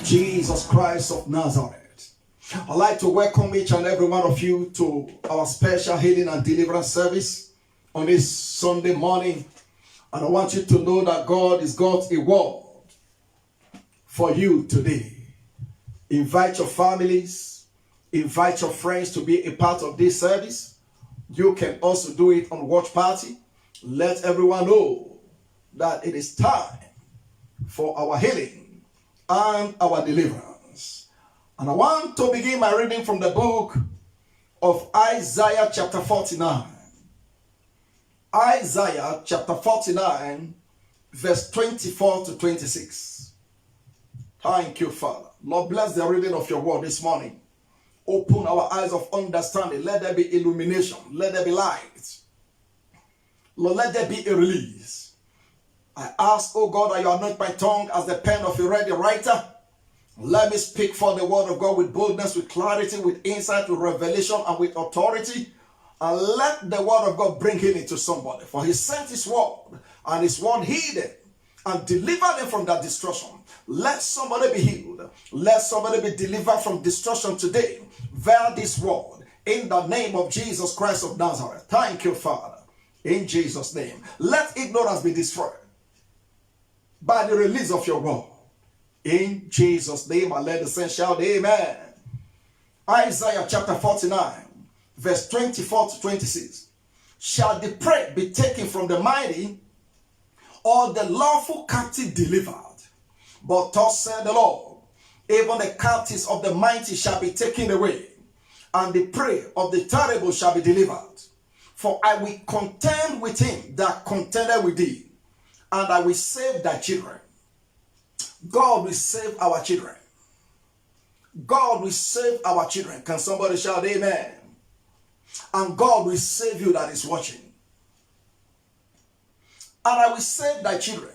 Jesus Christ of Nazareth. I'd like to welcome each and every one of you to our special healing and deliverance service on this Sunday morning. And I want you to know that God has got a word for you today. Invite your families, invite your friends to be a part of this service. You can also do it on Watch Party. Let everyone know that it is time for our healing and our deliverance. And I want to begin my reading from the book of Isaiah chapter 49. Isaiah chapter 49 verse 24 to 26. Thank you, Father. Lord, bless the reading of your word this morning. Open our eyes of understanding. Let there be illumination. Let there be light. Lord, let there be a release. I ask, oh God, that you anoint my tongue as the pen of a ready writer. Let me speak for the word of God with boldness, with clarity, with insight, with revelation, and with authority. And let the word of God bring healing to somebody. For he sent his word, and his word healed them and delivered them from that destruction. Let somebody be healed. Let somebody be delivered from destruction today via this word. In the name of Jesus Christ of Nazareth. Thank you, Father. In Jesus' name. Let ignorance be destroyed by the release of your word. In Jesus' name, I let the saints shout, amen. Isaiah chapter 49, verse 24 to 26. Shall the prey be taken from the mighty, or the lawful captive delivered? But thus said the Lord, even the captives of the mighty shall be taken away, and the prey of the terrible shall be delivered. For I will contend with him that contended with thee, and I will save thy children. God will save our children. God will save our children. Can somebody shout amen? And God will save you that is watching. And I will save thy children,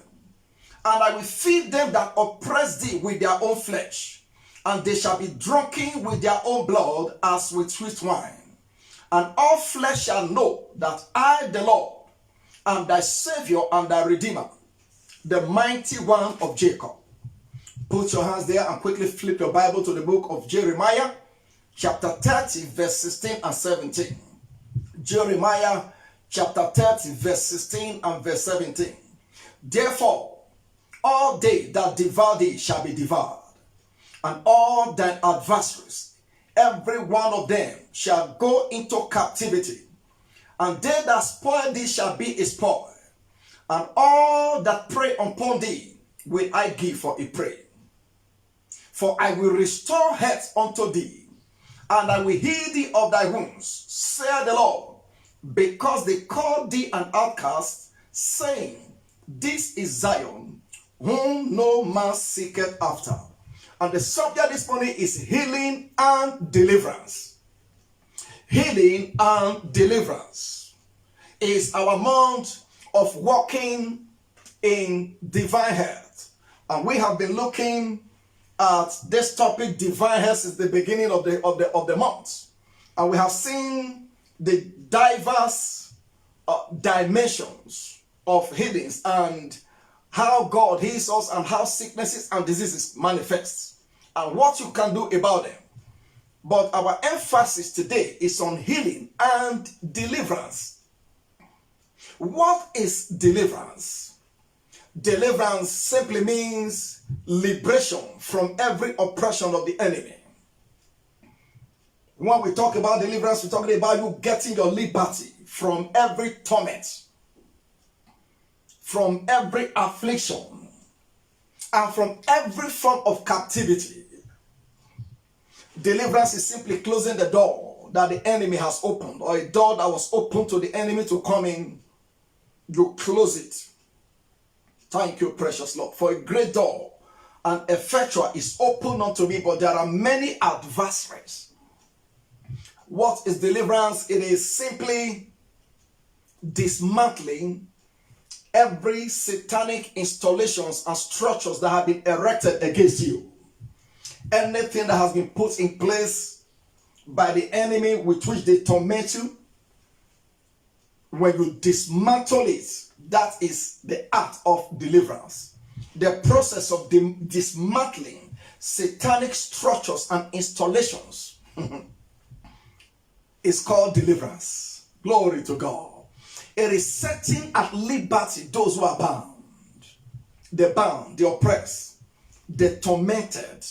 and I will feed them that oppress thee with their own flesh, and they shall be drunken with their own blood as with sweet wine. And all flesh shall know that I, the Lord, am thy Savior and thy Redeemer, the mighty one of Jacob. Put your hands there and quickly flip your Bible to the book of Jeremiah, chapter 30, verse 16 and 17. Jeremiah chapter 30, verse 16 and verse 17. Therefore, all they that devour thee shall be devoured, and all thine adversaries, every one of them, shall go into captivity, and they that spoil thee shall be a spoil, and all that prey upon thee will I give for a prey. For I will restore health unto thee, and I will heal thee of thy wounds, saith the Lord, because they called thee an outcast, saying, this is Zion, whom no man seeketh after. And the subject this morning is healing and deliverance. Healing and deliverance is our month of walking in divine health. And we have been looking at this topic, divine health, since the beginning of the month. And we have seen the diverse dimensions of healings and how God heals us and how sicknesses and diseases manifest and what you can do about them. But our emphasis today is on healing and deliverance. What is deliverance? Deliverance simply means liberation from every oppression of the enemy. When we talk about deliverance, we're talking about you getting your liberty from every torment, from every affliction, and from every form of captivity. Deliverance is simply closing the door that the enemy has opened, or a door that was open to the enemy to come in. You close it. Thank you, precious Lord. For a great door and effectual is open unto me, but there are many adversaries. What is deliverance? It is simply dismantling every satanic installations and structures that have been erected against you. Anything that has been put in place by the enemy with which they torment you, when you dismantle it, that is the act of deliverance. The process of dismantling satanic structures and installations is called deliverance. Glory to God. It is setting at liberty those who are bound. The bound, the oppressed, the tormented,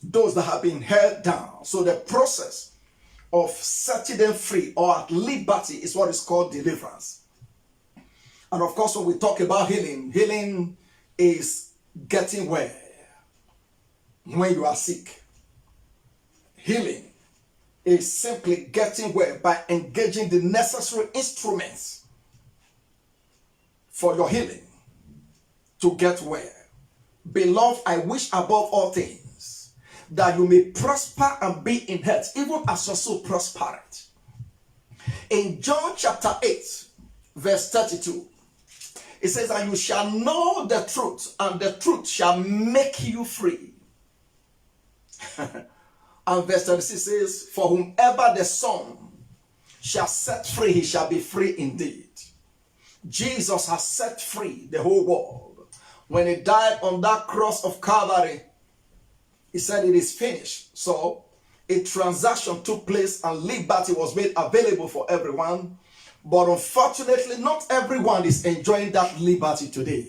those that have been held down. So the process of setting them free or at liberty is what is called deliverance. And of course, when we talk about healing, healing is getting well when you are sick. Healing is simply getting well by engaging the necessary instruments for your healing to get well. Beloved, I wish above all things that you may prosper and be in health, even as your soul prospered. In John chapter 8, verse 32, it says, and you shall know the truth, and the truth shall make you free. And verse 36 says, for whomever the Son shall set free, he shall be free indeed. Jesus has set free the whole world. When he died on that cross of Calvary, he said it is finished. So a transaction took place and liberty was made available for everyone. But unfortunately, not everyone is enjoying that liberty today.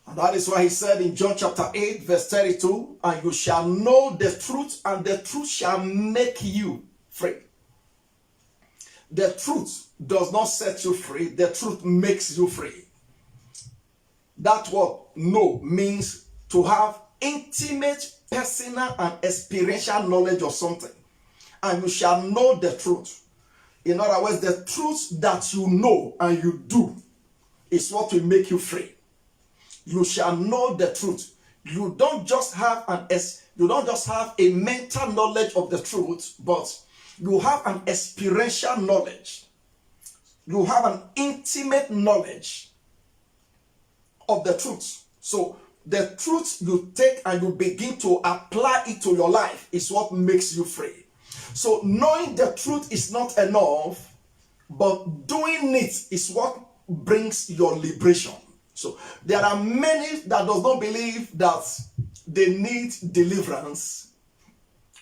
And that is why he said in John chapter 8, verse 32, and you shall know the truth, and the truth shall make you free. The truth does not set you free, the truth makes you free. That's what know means, to have intimate, personal, and experiential knowledge of something. And you shall know the truth. In other words, the truth that you know and you do is what will make you free. You shall know the truth. You don't just have a mental knowledge of the truth, but you have an experiential knowledge. You have an intimate knowledge of the truth. So the truth you take and you begin to apply it to your life is what makes you free. So knowing the truth is not enough, but doing it is what brings your liberation. So there are many that does not believe that they need deliverance.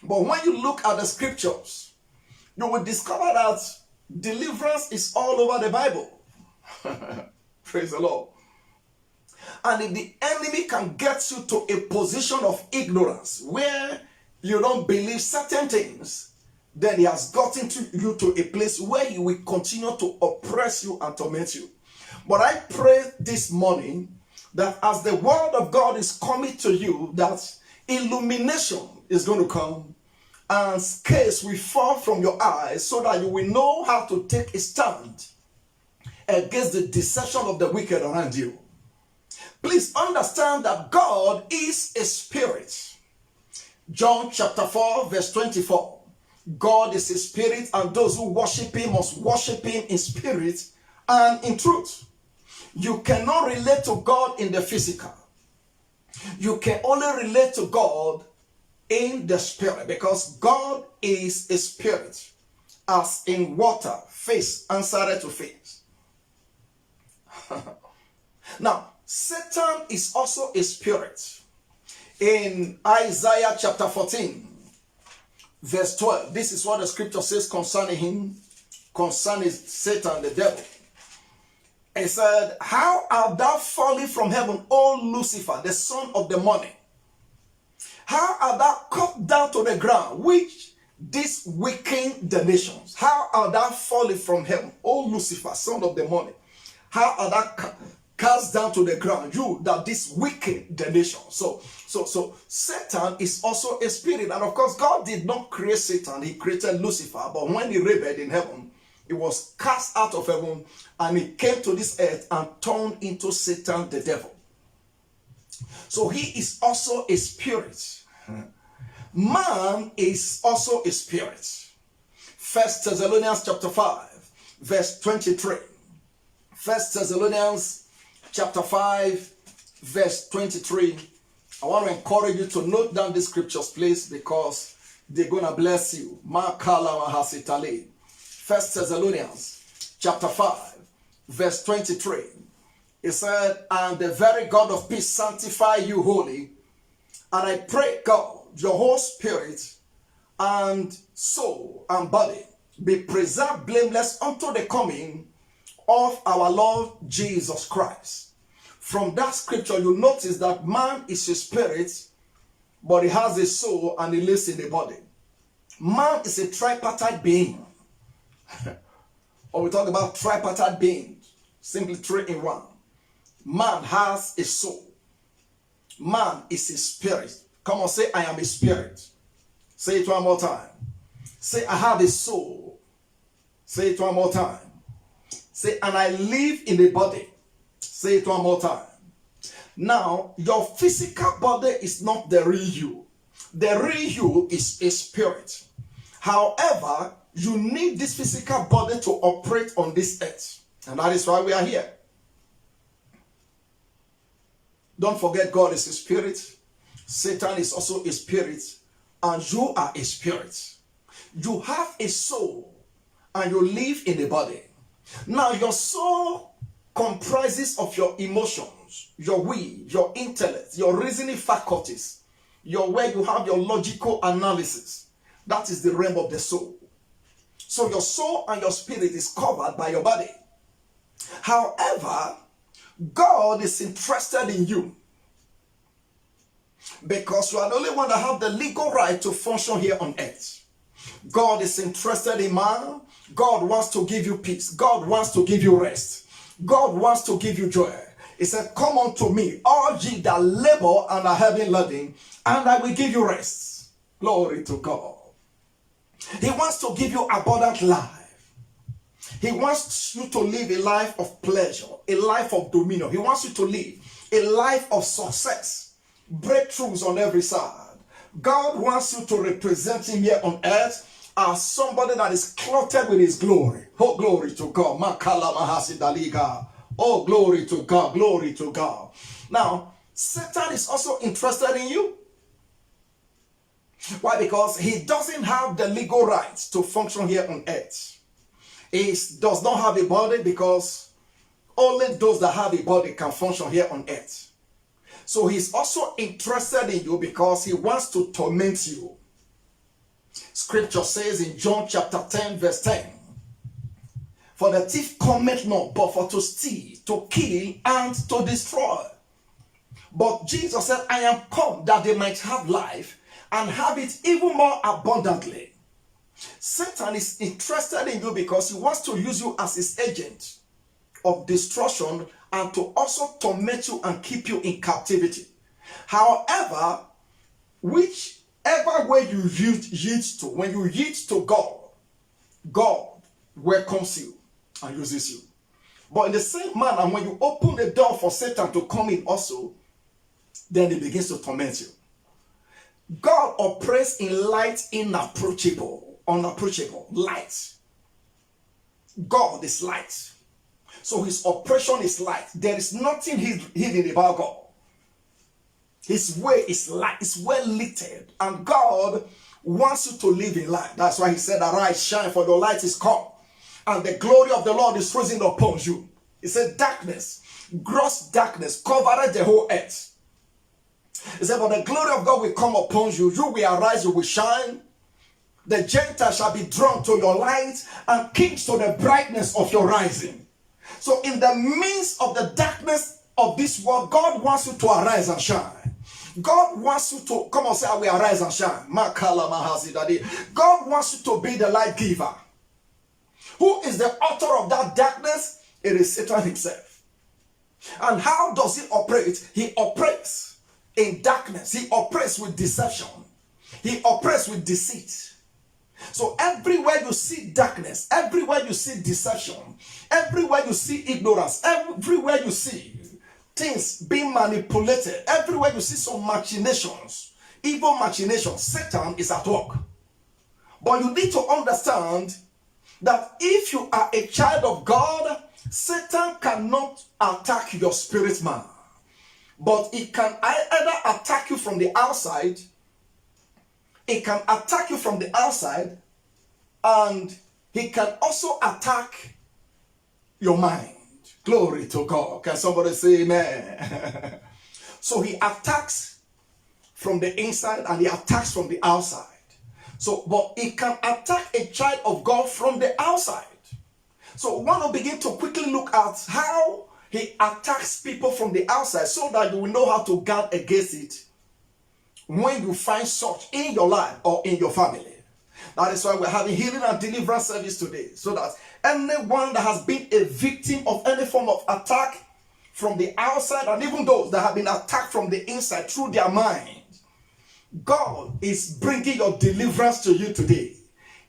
But when you look at the scriptures, you will discover that deliverance is all over the Bible. Praise the Lord. And if the enemy can get you to a position of ignorance where you don't believe certain things, then he has gotten you to a place where he will continue to oppress you and torment you. But I pray this morning that as the word of God is coming to you, that illumination is going to come and scales will fall from your eyes so that you will know how to take a stand against the deception of the wicked around you. Please understand that God is a spirit. John chapter 4 verse 24. God is a spirit, and those who worship him must worship him in spirit and in truth. You cannot relate to God in the physical. You can only relate to God in the spirit, because God is a spirit, as in water, face answered to face. Now, Satan is also a spirit. In Isaiah chapter 14, verse 12, this is what the scripture says concerning him, concerning Satan, the devil. It said, how art thou fallen from heaven, O Lucifer, the son of the morning? How art thou cut down to the ground, which this weaken the nations? How art thou fallen from heaven, O Lucifer, son of the morning? How art thou cast down to the ground, you that this weaken the nation? So Satan is also a spirit. And of course, God did not create Satan, he created Lucifer. But when he rebelled in heaven, he was cast out of heaven and he came to this earth and turned into Satan, the devil. So he is also a spirit. Man is also a spirit. 1 Thessalonians chapter 5, verse 23. 1 Thessalonians chapter 5, verse 23. I want to encourage you to note down the scriptures, please, because they're going to bless you. 1 Thessalonians chapter 5, verse 23. It said, and the very God of peace sanctify you wholly, And I pray, God, your whole spirit and soul and body be preserved blameless unto the coming of our Lord Jesus Christ. From that scripture, you notice that man is a spirit, but he has a soul and he lives in the body. Man is a tripartite being. Or we talk about tripartite beings, simply three in one. Man has a soul. Man is a spirit. Come on, say, I am a spirit. Say it one more time. Say, I have a soul. Say it one more time. Say, and I live in a body. Say it one more time. Now, your physical body is not the real you. The real you is a spirit. However, you need this physical body to operate on this earth. And that is why we are here. Don't forget, God is a spirit. Satan is also a spirit. And you are a spirit. You have a soul. And you live in a body. Now, your soul comprises of your emotions, your will, your intellect, your reasoning faculties, where you have your logical analysis. That is the realm of the soul. So your soul and your spirit is covered by your body. However, God is interested in you because you are the only one that have the legal right to function here on earth. God is interested in man. God wants to give you peace. God wants to give you rest. God wants to give you joy. He said, come unto me, all ye that labor and are heavy laden, and I will give you rest. Glory to God. He wants to give you abundant life. He wants you to live a life of pleasure, a life of dominion. He wants you to live a life of success, breakthroughs on every side. God wants you to represent him here on earth as somebody that is clothed with his glory. Oh, glory to God. Makala mahasi daliga. Oh, glory to God. Glory to God. Now, Satan is also interested in you. Why? Because he doesn't have the legal rights to function here on earth. He does not have a body because only those that have a body can function here on earth. So he's also interested in you because he wants to torment you. Scripture says in John chapter 10 verse 10, for the thief cometh not but for to steal, to kill, and to destroy. But Jesus said, I am come that they might have life and have it even more abundantly. Satan is interested in you because he wants to use you as his agent of destruction and to also torment you and keep you in captivity. However, whichever way you yield to, when you yield to God, God welcomes you and uses you. But in the same manner, when you open the door for Satan to come in also, then he begins to torment you. God operates in light, unapproachable light. God is light. So his operation is light. There is nothing hidden about God. His way is light. It's well lit. And God wants you to live in light. That's why he said, arise, shine, for the light is come. And the glory of the Lord is risen upon you. He said, darkness, gross darkness, covered the whole earth. He said, but the glory of God will come upon you. You will arise, you will shine. The Gentiles shall be drawn to your light, and kings to the brightness of your rising. So in the midst of the darkness of this world, God wants you to arise and shine. God wants you to, come on, say, I will arise and shine. God wants you to be the light giver. Who is the author of that darkness? It is Satan himself. And how does he operate? He operates in darkness. He operates with deception. He operates with deceit. So everywhere you see darkness, everywhere you see deception, everywhere you see ignorance, everywhere you see things being manipulated, everywhere you see some machinations, evil machinations, Satan is at work. But you need to understand that if you are a child of God, Satan cannot attack your spirit man. But it can either attack you from the outside, it can attack you from the outside, and he can also attack your mind. Glory to God. Can somebody say amen? So he attacks from the inside and he attacks from the outside. So, but he can attack a child of God from the outside. So we want to begin to quickly look at how he attacks people from the outside so that you will know how to guard against it when you find such in your life or in your family. That is why we're having healing and deliverance service today, so that anyone that has been a victim of any form of attack from the outside, and even those that have been attacked from the inside through their mind, God is bringing your deliverance to you today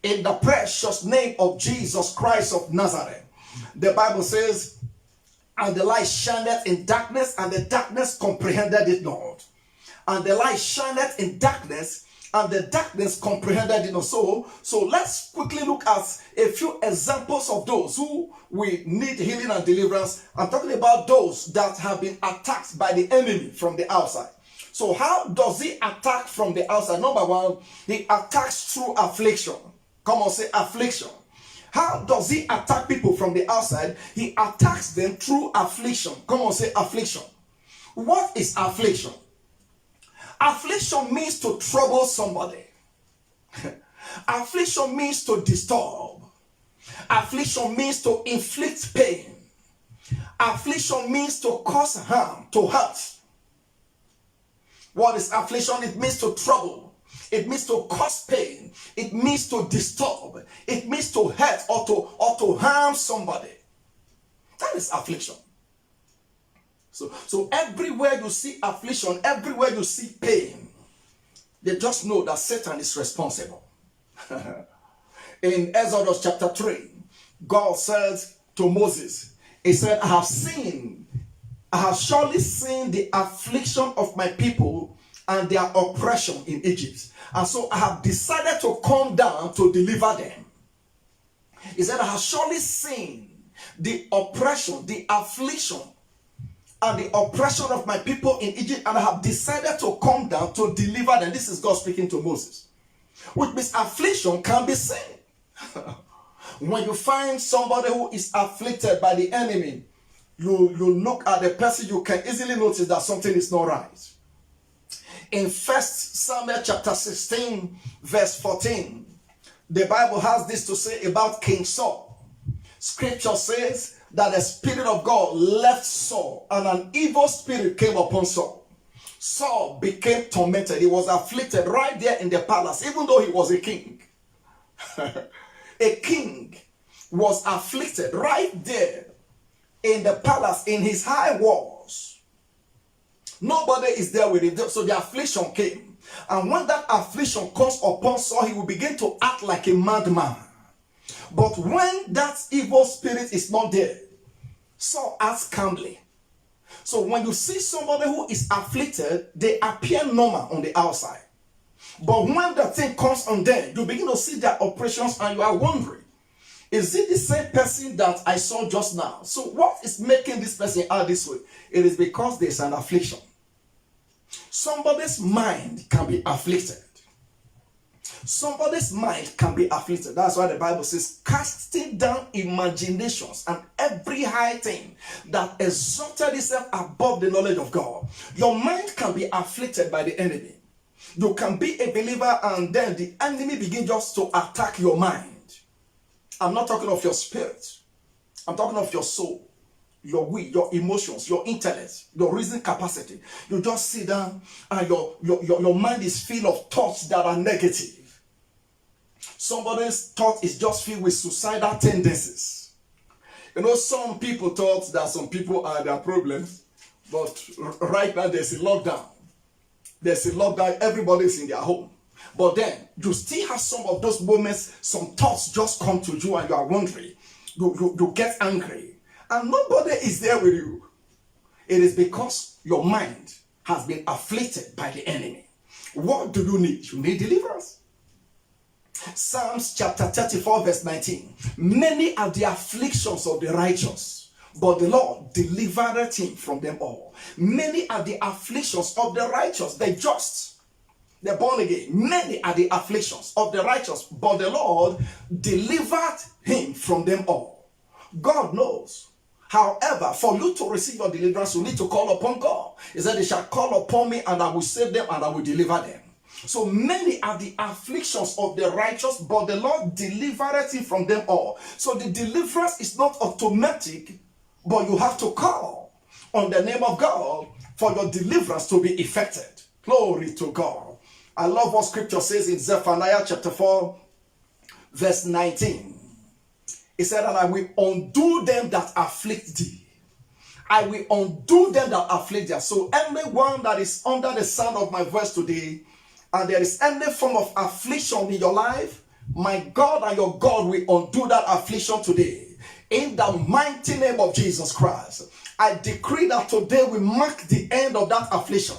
in the precious name of Jesus Christ of Nazareth. The Bible says, and the light shineth in darkness, and the darkness comprehended it not. And the light shineth in darkness, and the darkness comprehended it not. So let's quickly look at a few examples of those who we need healing and deliverance. I'm talking about those that have been attacked by the enemy from the outside. So how does he attack from the outside? Number one, he attacks through affliction. Come on, say affliction. How does he attack people from the outside? He attacks them through affliction. Come on, say affliction. What is affliction? Affliction means to trouble somebody. Affliction means to disturb. Affliction means to inflict pain. Affliction means to cause harm, to hurt. What is affliction? It means to trouble. It means to cause pain. It means to disturb. It means to hurt or to harm somebody. That is affliction. So everywhere you see affliction, everywhere you see pain, they just know that Satan is responsible. In Exodus chapter 3, God says to Moses, he said, I have surely seen the affliction of my people and their oppression in Egypt. And so I have decided to come down to deliver them. He said, I have surely seen the oppression, the affliction, and the oppression of my people in Egypt, and I have decided to come down to deliver them. This is God speaking to Moses. Which means affliction can be seen. When you find somebody who is afflicted by the enemy, you look at the person, you can easily notice that something is not right. In 1 Samuel chapter 16, verse 14, the Bible has this to say about King Saul. Scripture says that the Spirit of God left Saul, and an evil spirit came upon Saul. Saul became tormented. He was afflicted right there in the palace, even though he was a king. A king was afflicted right there in the palace, in his high walls. Nobody is there with him. So the affliction came. And when that affliction comes upon Saul, he will begin to act like a madman. But when that evil spirit is not there, Saul acts calmly. So when you see somebody who is afflicted, they appear normal on the outside. But when the thing comes on them, you begin to see their operations and you are wondering, is it the same person that I saw just now? So what is making this person act this way? It is because there's an affliction. Somebody's mind can be afflicted. Somebody's mind can be afflicted. That's why the Bible says, casting down imaginations and every high thing that exalted itself above the knowledge of God. Your mind can be afflicted by the enemy. You can be a believer and then the enemy begins just to attack your mind. I'm not talking of your spirit. I'm talking of your soul, your will, your emotions, your intellect, your reasoning capacity. You just sit down and your mind is full of thoughts that are negative. Somebody's thought is just filled with suicidal tendencies. You know, some people thought that some people are their problems, but right now there's a lockdown. There's a lockdown, everybody's in their home. But then you still have some of those moments, some thoughts just come to you and you are wondering. You get angry. And nobody is there with you. It is because your mind has been afflicted by the enemy. What do you need? You need deliverance. Psalms chapter 34 verse 19. Many are the afflictions of the righteous, but the Lord delivered him from them all. Many are the afflictions of the righteous, the just, the born again. Many are the afflictions of the righteous, but the Lord delivered him from them all. God knows However, for you to receive your deliverance, you need to call upon God. He said, they shall call upon me and I will save them and I will deliver them. So many are the afflictions of the righteous, but the Lord delivereth him from them all. So the deliverance is not automatic, but you have to call on the name of God for your deliverance to be effected. Glory to God. I love what scripture says in Zephaniah chapter 4, verse 19. He said, and I will undo them that afflict thee. I will undo them that afflict thee. So anyone that is under the sound of my voice today, and there is any form of affliction in your life, my God and your God will undo that affliction today. In the mighty name of Jesus Christ, I decree that today we mark the end of that affliction.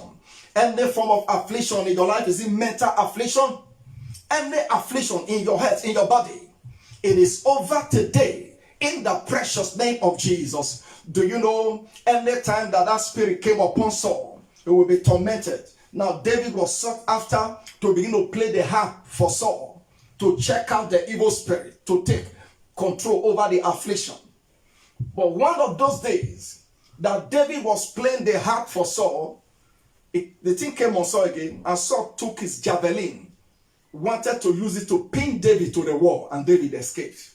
Any form of affliction in your life, is it mental affliction? Any affliction in your head, in your body, it is over today in the precious name of Jesus. Do you know, any time that spirit came upon Saul, he will be tormented. Now David was sought after to begin to play the harp for Saul, to check out the evil spirit, to take control over the affliction. But one of those days that David was playing the harp for Saul, the thing came on Saul again, and Saul took his javelin, wanted to use it to pin David to the wall, and David escaped.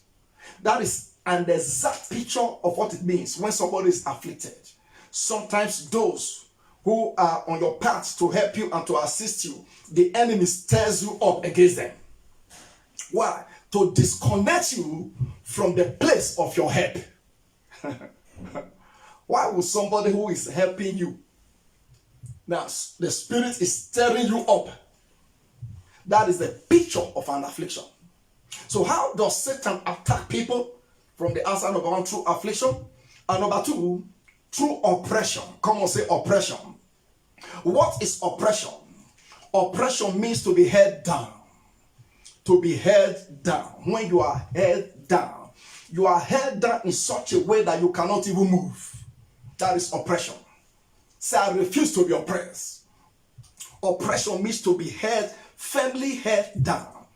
That is an exact picture of what it means when somebody is afflicted. Sometimes those who are on your path to help you and to assist you, the enemy stirs you up against them. Why? To disconnect you from the place of your help. Why would somebody who is helping you, now the spirit is stirring you up? That is the picture of an affliction. So how does Satan attack people? From the answer, number one, through affliction. And number two, through oppression. Come on, say oppression. What is oppression? Oppression means to be held down. To be held down. When you are held down, you are held down in such a way that you cannot even move. That is oppression. Say, I refuse to be oppressed. Oppression means to be held, firmly held down.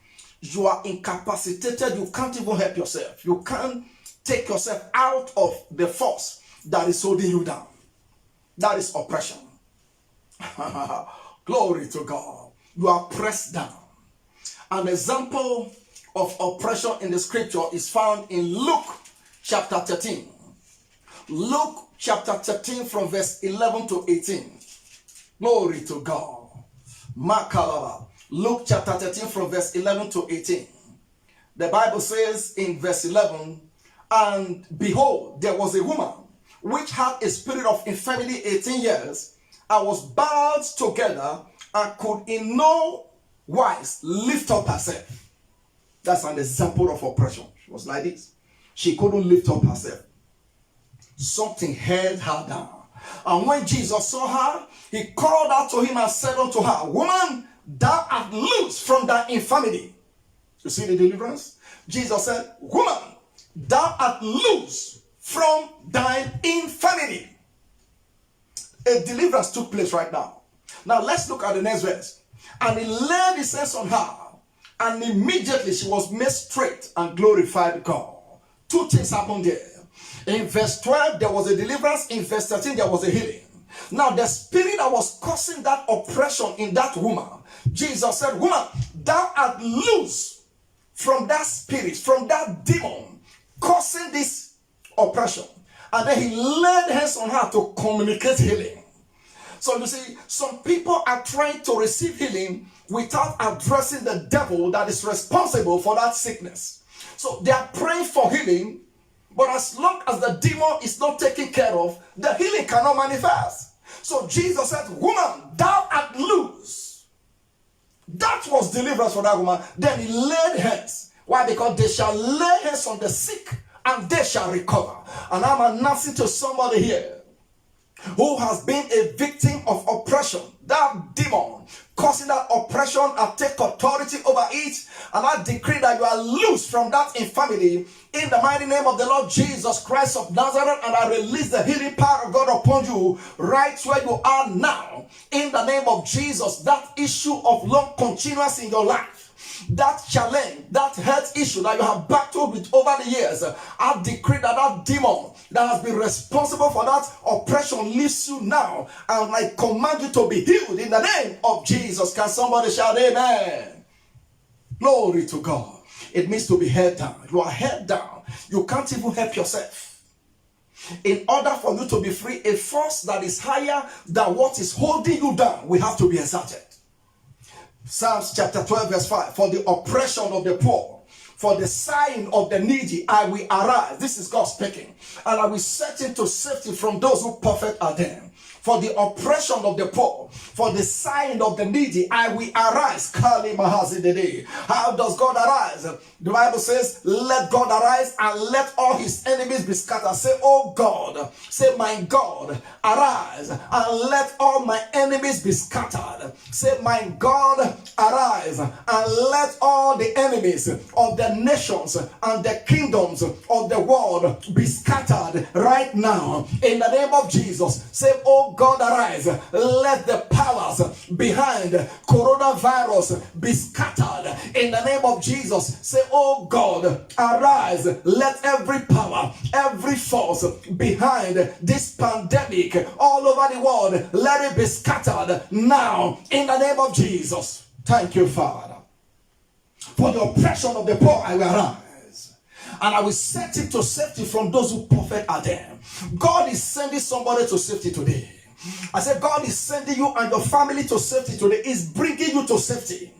You are incapacitated. You can't even help yourself. You can't take yourself out of the force that is holding you down. That is oppression. Glory to God. You are pressed down. An example of oppression in the scripture is found in Luke chapter 13. Luke chapter 13 from verse 11 to 18. Glory to God. Makalaba. Luke chapter 13 from verse 11 to 18. The Bible says in verse 11, and behold, there was a woman which had a spirit of infirmity 18 years, and was bound together, and could in no wise lift up herself. That's an example of oppression. She was like this. She couldn't lift up herself. Something held her down. And when Jesus saw her, he called out to him and said unto her, woman, thou art loosed from thy infirmity. You see the deliverance? Jesus said, woman, thou art loosed from thine infirmity. A deliverance took place right now. Now let's look at the next verse. And he laid his hands on her, and immediately she was made straight and glorified God. Two things happened there. In verse 12, there was a deliverance. In verse 13, there was a healing. Now the spirit that was causing that oppression in that woman, Jesus said, woman, thou art loose from that spirit, from that demon causing this oppression. And then he laid hands on her to communicate healing. So you see, some people are trying to receive healing without addressing the devil that is responsible for that sickness. So they are praying for healing, but as long as the demon is not taken care of, the healing cannot manifest. So Jesus said, woman, thou art loose. That was deliverance for that woman. Then he laid hands. Why? Because they shall lay hands on the sick and they shall recover. And I'm announcing to somebody here who has been a victim of oppression, that demon causing that oppression, and take authority over it. And I decree that you are loose from that infirmity in the mighty name of the Lord Jesus Christ of Nazareth. And I release the healing power of God upon you right where you are now. In the name of Jesus, that issue of long continuance in your life, That challenge, that health issue that you have battled with over the years, I decree that that demon that has been responsible for that oppression leaves you now, and I command you to be healed in the name of Jesus. Can somebody shout amen? Glory to God. It means to be held down. You are held down. You can't even help yourself. In order for you to be free, a force that is higher than what is holding you down will have to be exerted. Psalms chapter 12 verse 5. For the oppression of the poor, for the sighing of the needy, I will arise. This is God speaking. And I will set into safety from those who perfect are them. For the oppression of the poor, for the sighing of the needy, I will arise. How does God arise? The Bible says, let God arise and let all his enemies be scattered. Say, oh God, say, my God, arise and let all my enemies be scattered. Say, my God, arise and let all the enemies of the nations and the kingdoms of the world be scattered right now. In the name of Jesus, say, oh God, arise. Let the powers behind coronavirus be scattered. In the name of Jesus, say, oh God, arise. Let every power, every force behind this pandemic all over the world, let it be scattered now. In the name of Jesus. Thank you, Father. For the oppression of the poor, I will arise. And I will set it to safety from those who perfect are them. God is sending somebody to safety today. I said, God is sending you and your family to safety today. He's bringing you to safety.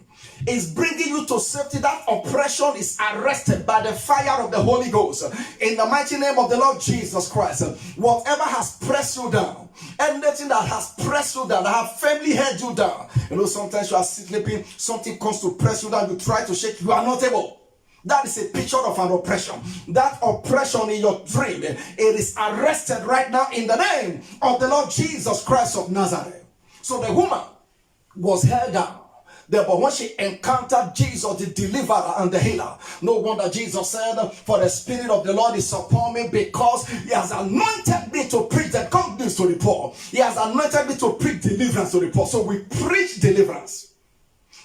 He's bringing you to safety. That oppression is arrested by the fire of the Holy Ghost. In the mighty name of the Lord Jesus Christ. Whatever has pressed you down, anything that has pressed you down, that have firmly held you down. You know, sometimes you are sleeping, something comes to press you down, you try to shake, you are not able. That is a picture of an oppression. That oppression in your dream, it is arrested right now in the name of the Lord Jesus Christ of Nazareth. So the woman was held down. But when she encountered Jesus, the deliverer and the healer, no wonder Jesus said, for the Spirit of the Lord is upon me, because he has anointed me to preach the good news to the poor. He has anointed me to preach deliverance to the poor. So we preach deliverance.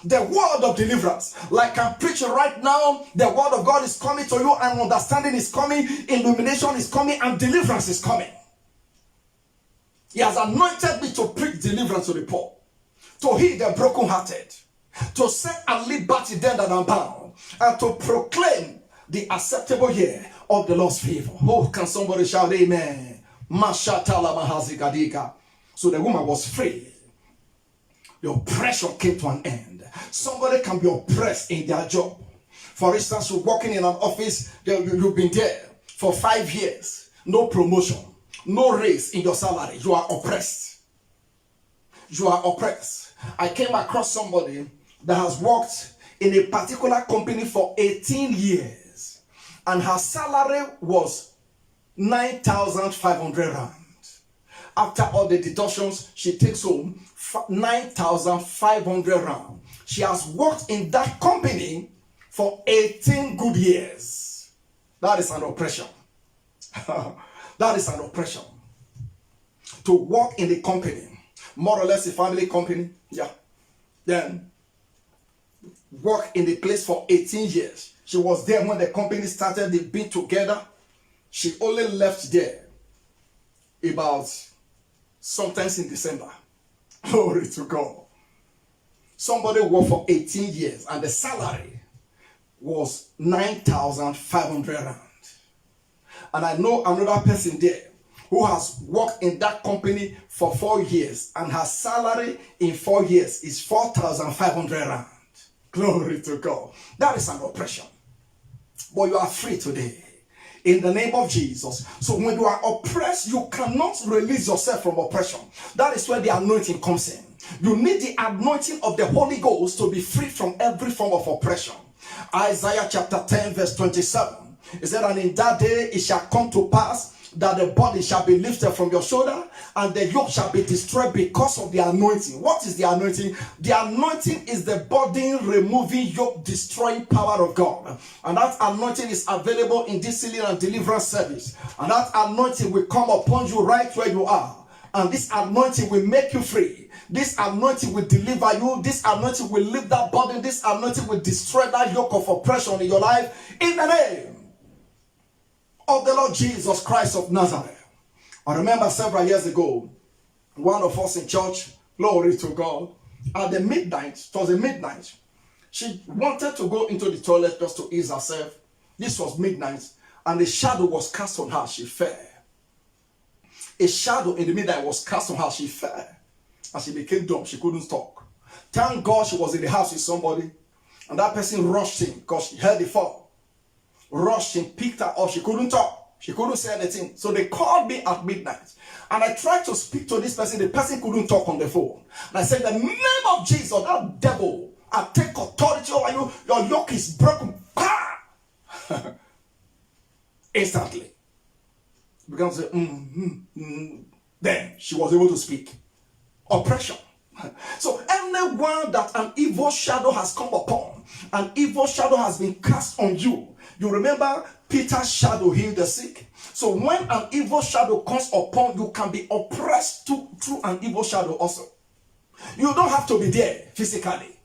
The word of deliverance, like I'm preaching right now, the word of God is coming to you, and understanding is coming, illumination is coming, and deliverance is coming. He has anointed me to preach deliverance to the poor, to heal the brokenhearted, to set at liberty them that are bound, and to proclaim the acceptable year of the Lord's favor. Oh, can somebody shout amen? So the woman was free. The oppression came to an end. Somebody can be oppressed in their job. For instance, you're working in an office, you've been there for 5 years, no promotion, no raise in your salary. You are oppressed. You are oppressed. I came across somebody that has worked in a particular company for 18 years, and her salary was 9,500 rand. After all the deductions, she takes home 9,500 rand. She has worked in that company for 18 good years. That is an oppression. That is an oppression. To work in the company, more or less a family company, yeah. Then work in the place for 18 years. She was there when the company started. They've been together. She only left there about sometimes in December. Glory to God. Somebody worked for 18 years and the salary was 9,500 rand. And I know another person there who has worked in that company for 4 years, and her salary in 4 years is 4,500 rand. Glory to God. That is an oppression. But you are free today, in the name of Jesus. So when you are oppressed, you cannot release yourself from oppression. That is where the anointing comes in. You need the anointing of the Holy Ghost to be free from every form of oppression. Isaiah chapter 10 verse 27. It said, and in that day it shall come to pass that the body shall be lifted from your shoulder, and the yoke shall be destroyed because of the anointing. What is the anointing? The anointing is the burden removing, yoke destroying power of God. And that anointing is available in this healing and deliverance service. And that anointing will come upon you right where you are. And this anointing will make you free. This anointing will deliver you. This anointing will lift that burden. This anointing will destroy that yoke of oppression in your life. In the name of the Lord Jesus Christ of Nazareth. I remember several years ago, one of us in church, glory to God, at the midnight, it was a midnight, she wanted to go into the toilet just to ease herself. This was midnight, and a shadow was cast on her. She fell. A shadow in the midnight was cast on her. She fell. And she became dumb. She couldn't talk. Thank God she was in the house with somebody. And that person rushed in because she heard the fall. Rushed in, picked her up. She couldn't talk. She couldn't say anything. So they called me at midnight. And I tried to speak to this person. The person couldn't talk on the phone. And I said, in the name of Jesus, that devil, I take authority over you. Your yoke is broken. Instantly. Began to say, Then she was able to speak. Oppression. So anyone that an evil shadow has come upon, an evil shadow has been cast on you. You remember Peter's shadow healed the sick. So when an evil shadow comes upon you, can be oppressed through an evil shadow also. You don't have to be there physically.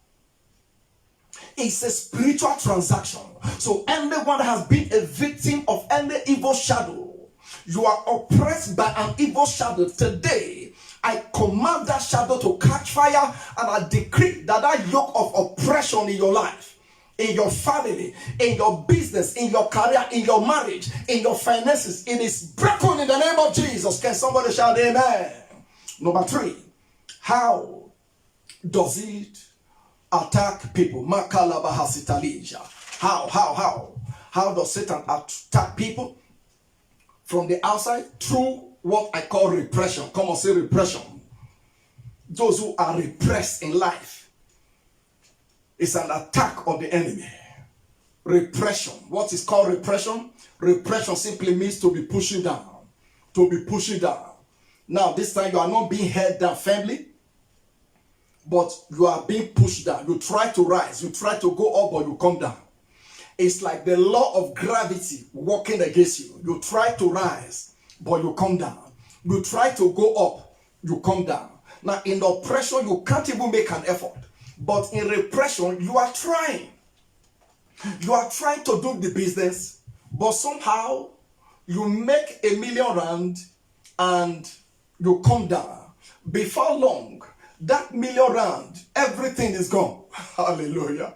It's a spiritual transaction. So anyone that has been a victim of any evil shadow, you are oppressed by an evil shadow today, I command that shadow to catch fire, and I decree that that yoke of oppression in your life, in your family, in your business, in your career, in your marriage, in your finances, it is broken in the name of Jesus. Can somebody shout amen? Number 3, how does it attack people? How does Satan attack people? From the outside, through what I call repression. Come on, say repression. Those who are repressed in life. It's an attack of the enemy. Repression. What is called repression? Repression simply means to be pushing down. To be pushing down. Now, this time you are not being held down firmly, but you are being pushed down. You try to rise. You try to go up, but you come down. It's like the law of gravity working against you. You try to rise, but you come down. You try to go up, you come down. Now, in oppression, you can't even make an effort. But in repression, you are trying. You are trying to do the business, but somehow you make R1 million and you come down. Before long, that R1 million, everything is gone. Hallelujah.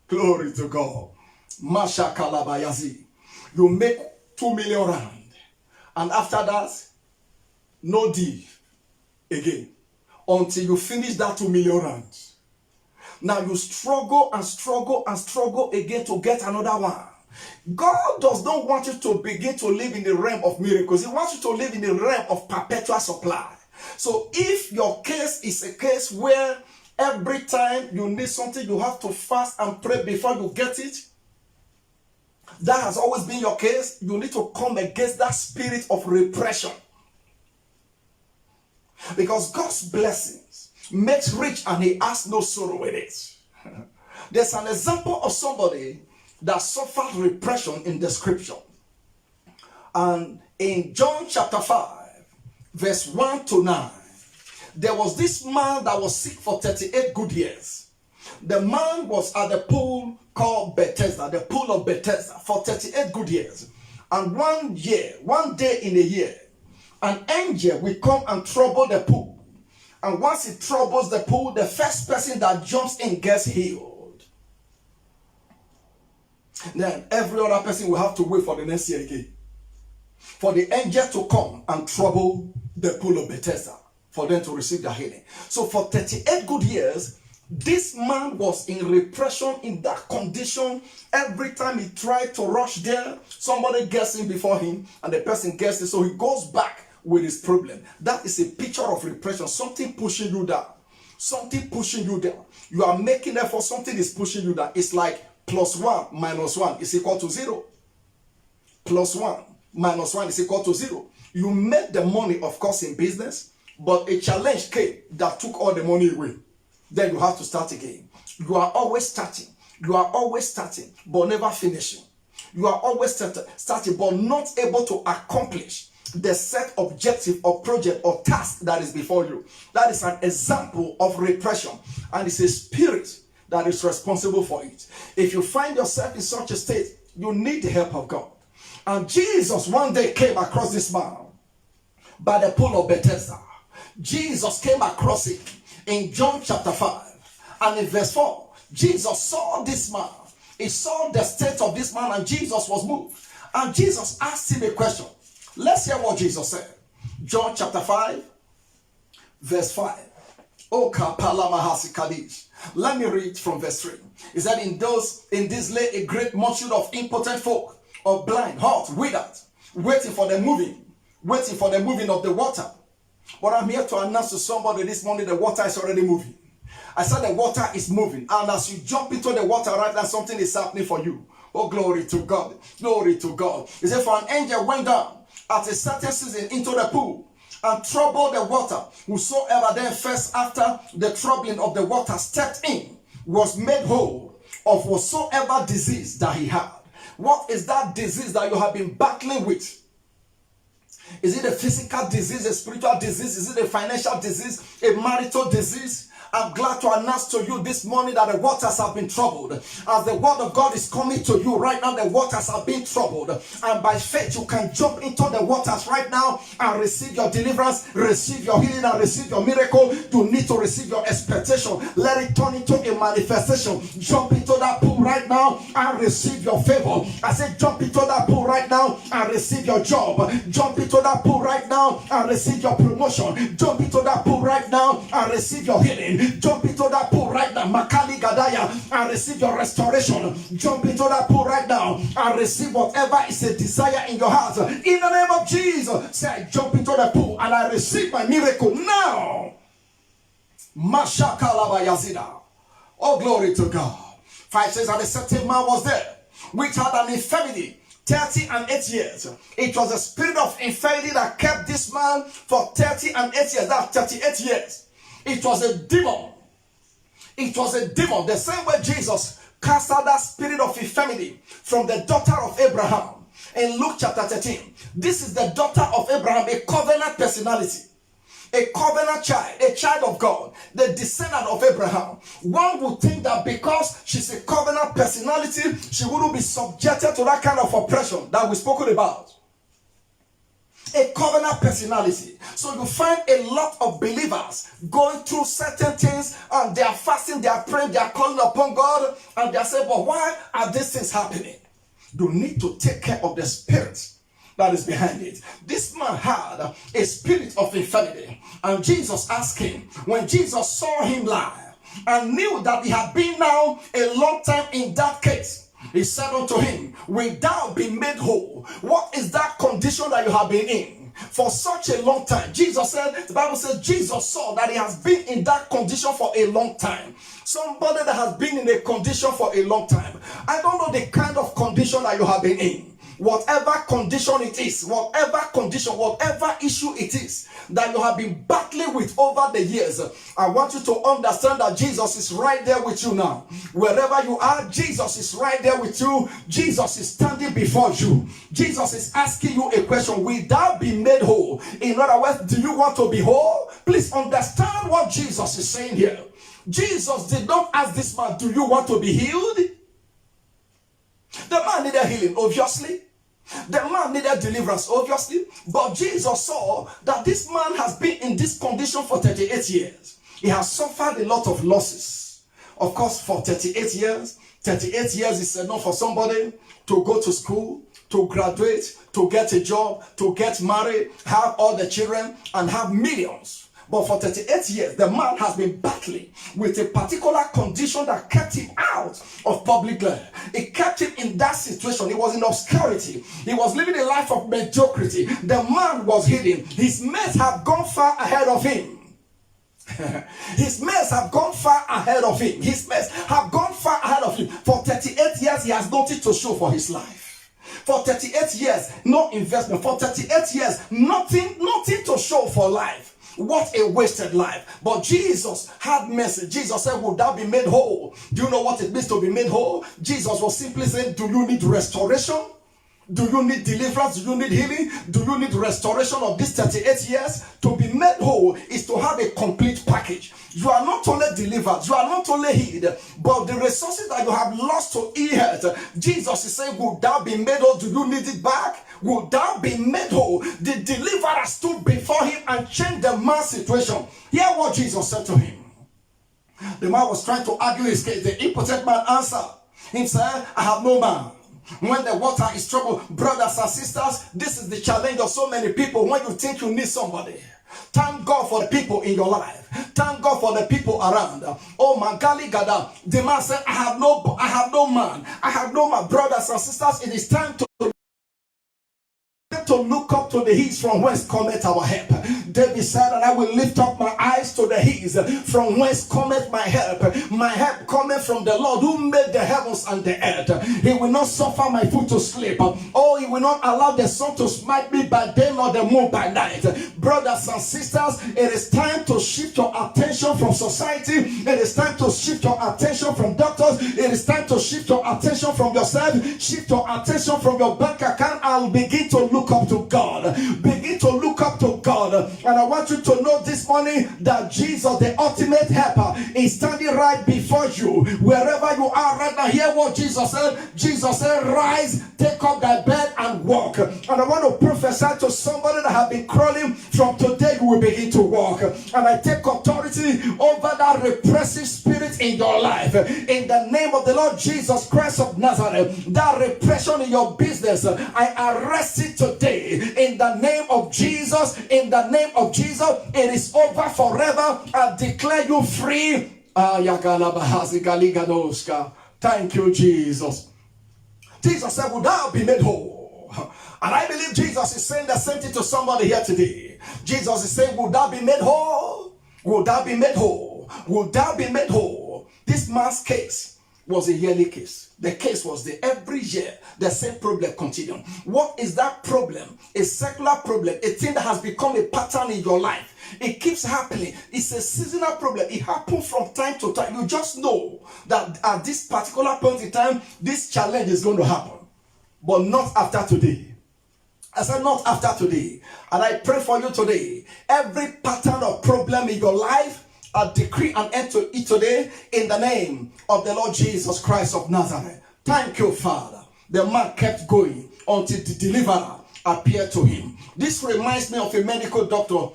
Glory to God. Masha Kalabayazi. You make R2 million, and after that, no deal again until you finish that R2 million. Now you struggle and struggle and struggle again to get another one. God does not want you to begin to live in the realm of miracles. He wants you to live in the realm of perpetual supply. So if your case is a case where every time you need something, you have to fast and pray before you get it, that has always been your case, you need to come against that spirit of repression. Because God's blessings makes rich and he has no sorrow with it. There's an example of somebody that suffered repression in the scripture. And in John chapter 5, verse 1 to 9, there was this man that was sick for 38 good years. The man was at the pool called Bethesda, the pool of Bethesda, for 38 good years. And one day in a year, an angel will come and trouble the pool. And once it troubles the pool, the first person that jumps in gets healed. Then every other person will have to wait for the next year again, for the angel to come and trouble the pool of Bethesda, for them to receive their healing. So for 38 good years, this man was in repression, in that condition. Every time he tried to rush there, somebody gets in before him, and the person gets it. So he goes back with his problem. That is a picture of repression. Something pushing you down. Something pushing you down. You are making effort. Something is pushing you down. It's like +1 minus 1 is equal to 0. +1 minus 1 is equal to 0. You made the money, of course, in business, but a challenge came that took all the money away. Then you have to start again. You are always starting. You are always starting, but never finishing. You are always starting, but not able to accomplish. the set objective or project or task that is before you. That is an example of repression, and it's a spirit that is responsible for it. If you find yourself in such a state, you need the help of God. And Jesus one day came across this man by the pool of Bethesda. Jesus came across it in John chapter 5, and in verse 4, Jesus saw this man. He saw the state of this man, and Jesus was moved. And Jesus asked him a question. Let's hear what Jesus said. John chapter 5, verse 5. Oh, Kapala Mahasi Kadish. Let me read from verse 3. He said, in this lay a great multitude of impotent folk, of blind, halt, withered, waiting for the moving of the water. But I'm here to announce to somebody this morning, the water is already moving. I said the water is moving, and as you jump into the water right now, something is happening for you. Oh, glory to God. Glory to God. He said, for an angel went down at a certain season into the pool and troubled the water. Whosoever then first after the troubling of the water stepped in was made whole of whatsoever disease that he had. What is that disease that you have been battling with? Is it a physical disease, a spiritual disease? Is it a financial disease, a marital disease? I'm glad to announce to you this morning that the waters have been troubled. As the word of God is coming to you right now, the waters have been troubled. And by faith, you can jump into the waters right now and receive your deliverance, receive your healing, and receive your miracle. You need to receive your expectation. Let it turn into a manifestation. Jump into that pool right now and receive your favor. I said, jump into that pool right now and receive your job. Jump into that pool right now and receive your promotion. Jump into that pool right now and receive your healing. Jump into that pool right now, Makali Gadaya, and receive your restoration. Jump into that pool right now and receive whatever is a desire in your heart. In the name of Jesus, say, I jump into the pool and I receive my miracle now. Mashakalaba Yazida. Oh, glory to God. 5 says, and a certain man was there, which had an infirmity 38 years. It was a spirit of infirmity that kept this man for 38 years. That's 38 years. It was a demon. It was a demon. The same way Jesus cast out that spirit of infirmity from the daughter of Abraham in Luke chapter 13. This is the daughter of Abraham, a covenant personality, a covenant child, a child of God, the descendant of Abraham. One would think that because she's a covenant personality, she wouldn't be subjected to that kind of oppression that we spoke about. A covenant personality. So you find a lot of believers going through certain things, and they are fasting, they are praying, they are calling upon God, and they are saying, but why are these things happening? You need to take care of the spirit that is behind it. This man had a spirit of infirmity, and Jesus asked him, when Jesus saw him lie and knew that he had been now a long time in that case, he said unto him, will thou be made whole? What is that condition that you have been in for such a long time? Jesus said, the Bible says Jesus saw that he has been in that condition for a long time. Somebody that has been in a condition for a long time. I don't know the kind of condition that you have been in. Whatever condition it is, whatever condition, whatever issue it is that you have been battling with over the years, I want you to understand that Jesus is right there with you now. Wherever you are, Jesus is right there with you. Jesus is standing before you. Jesus is asking you a question. Will thou be made whole? In other words, do you want to be whole? Please understand what Jesus is saying here. Jesus did not ask this man, do you want to be healed? The man needed healing, obviously. The man needed deliverance, obviously. But Jesus saw that this man has been in this condition for 38 years. He has suffered a lot of losses. Of course, for 38 years is enough for somebody to go to school, to graduate, to get a job, to get married, have all the children, and have millions. But for 38 years, the man has been battling with a particular condition that kept him out of public glare. It kept him in that situation. He was in obscurity. He was living a life of mediocrity. The man was hidden. His mates have gone far ahead of him. His mates have gone far ahead of him. His mates have gone far ahead of him. For 38 years, he has nothing to show for his life. For 38 years, no investment. For 38 years, nothing to show for life. What a wasted life. But Jesus had mercy. Jesus said, would thou be made whole? Do you know what it means to be made whole? Jesus was simply saying, do you need restoration? Do you need deliverance? Do you need healing? Do you need restoration of these 38 years? To be made whole is to have a complete package. You are not only delivered, you are not only healed, but the resources that you have lost to heal. Jesus is saying, would thou be made whole? Do you need it back? Would thou be made whole? The deliverer stood before him and changed the man's situation. Hear what Jesus said to him. The man was trying to argue his case. The impotent man answered. He said, I have no man. When the water is troubled, brothers and sisters, this is the challenge of so many people. When you think you need somebody, thank God for the people in your life. Thank God for the people around. Oh my golly, Gada. The man said, I have no man. I have no man. Brothers and sisters, it is time to look up to the hills from whence cometh our help. David said, and I will lift up my eyes to the hills from whence cometh my help. My help cometh from the Lord who made the heavens and the earth. He will not suffer my foot to sleep. Oh, he will not allow the sun to smite me by day nor the moon by night. Brothers and sisters, it is time to shift your attention from society. It is time to shift your attention from doctors. It is time to shift your attention from yourself. Shift your attention from your bank account and begin to look up to God. Begin to look up to God. And I want you to know this morning that Jesus, the ultimate helper, is standing right before you. Wherever you are right now, hear what Jesus said. Jesus said, rise, take up thy bed and walk. And I want to prophesy to somebody that have been crawling. From today you will begin to walk. And I take authority over that repressive spirit in your life. In the name of the Lord Jesus Christ of Nazareth, that repression in your business, I arrest it today. In the name of Jesus, in the name of Jesus, it is over forever. I declare you free. Thank you, Jesus. Jesus said, would thou be made whole? And I believe Jesus is saying the same thing to somebody here today. Jesus is saying, would thou be made whole? Would thou be made whole? Would thou be made whole? This man's case was a yearly case. The case was every year the same problem continued. What is that problem? A secular problem, a thing that has become a pattern in your life. It keeps happening. It's a seasonal problem. It happens from time to time. You just know that at this particular point in time, this challenge is going to happen. But not after today. I said not after today. And I pray for you today. Every pattern of problem in your life, I decree an end to it today in the name of the Lord Jesus Christ of Nazareth. Thank you, Father. The man kept going until the deliverer appeared to him. This reminds me of a medical doctor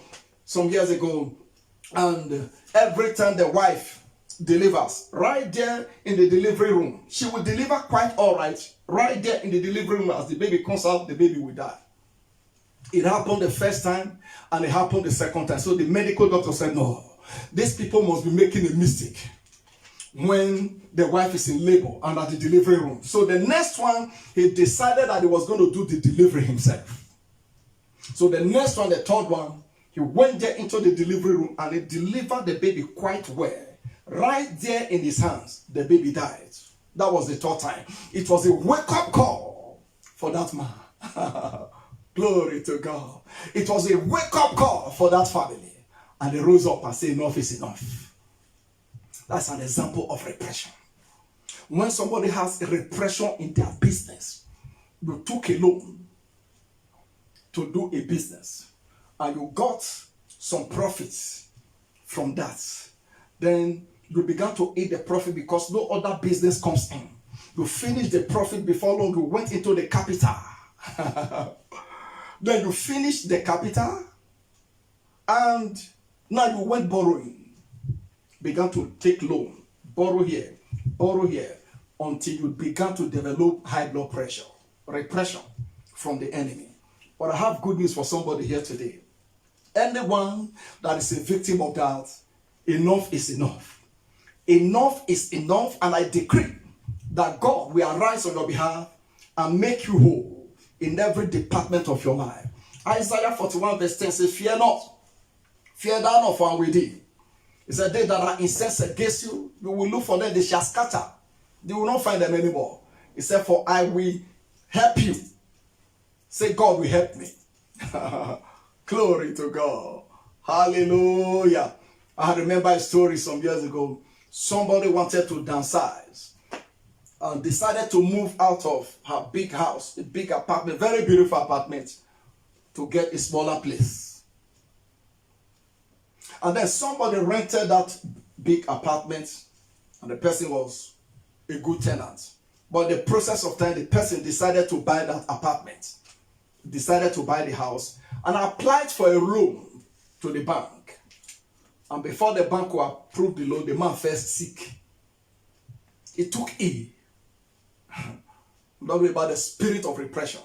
some years ago. And every time the wife delivers, right there in the delivery room, she will deliver quite all right. Right there in the delivery room, as the baby comes out, the baby will die. It happened the first time and it happened the second time. So the medical doctor said, no, these people must be making a mistake when the wife is in labor and at the delivery room. So the next one, he decided that he was going to do the delivery himself. So the next one, the third one, he went there into the delivery room and he delivered the baby quite well. Right there in his hands, the baby died. That was the third time. It was a wake-up call for that man. Glory to God. It was a wake-up call for that family. And they rose up and said, enough is enough. That's an example of repression. When somebody has a repression in their business, you took a loan to do a business and you got some profits from that. Then you began to eat the profit because no other business comes in. You finished the profit before long, you went into the capital. Then you finished the capital and now you went borrowing. Began to take loan, borrow here, until you began to develop high blood pressure, repression from the enemy. But I have good news for somebody here today. Anyone that is a victim of that, enough is enough. Enough is enough, and I decree that God will arise on your behalf and make you whole in every department of your life. Isaiah 41 verse 10 says, fear not, fear thou not, for I am with thee. He said, they that are incensed against you, you will look for them, they shall scatter. They will not find them anymore. He said, for I will help you. Say, God will help me. Glory to God. Hallelujah. I remember a story some years ago. Somebody wanted to downsize. and decided to move out of her big house, a big apartment, very beautiful apartment, to get a smaller place. And then somebody rented that big apartment, and the person was a good tenant. But in the process of time, the person decided to buy that apartment, decided to buy the house, and applied for a loan to the bank. And before the bank will approve the loan, the man first sick. It took ill. I'm talking about the spirit of repression.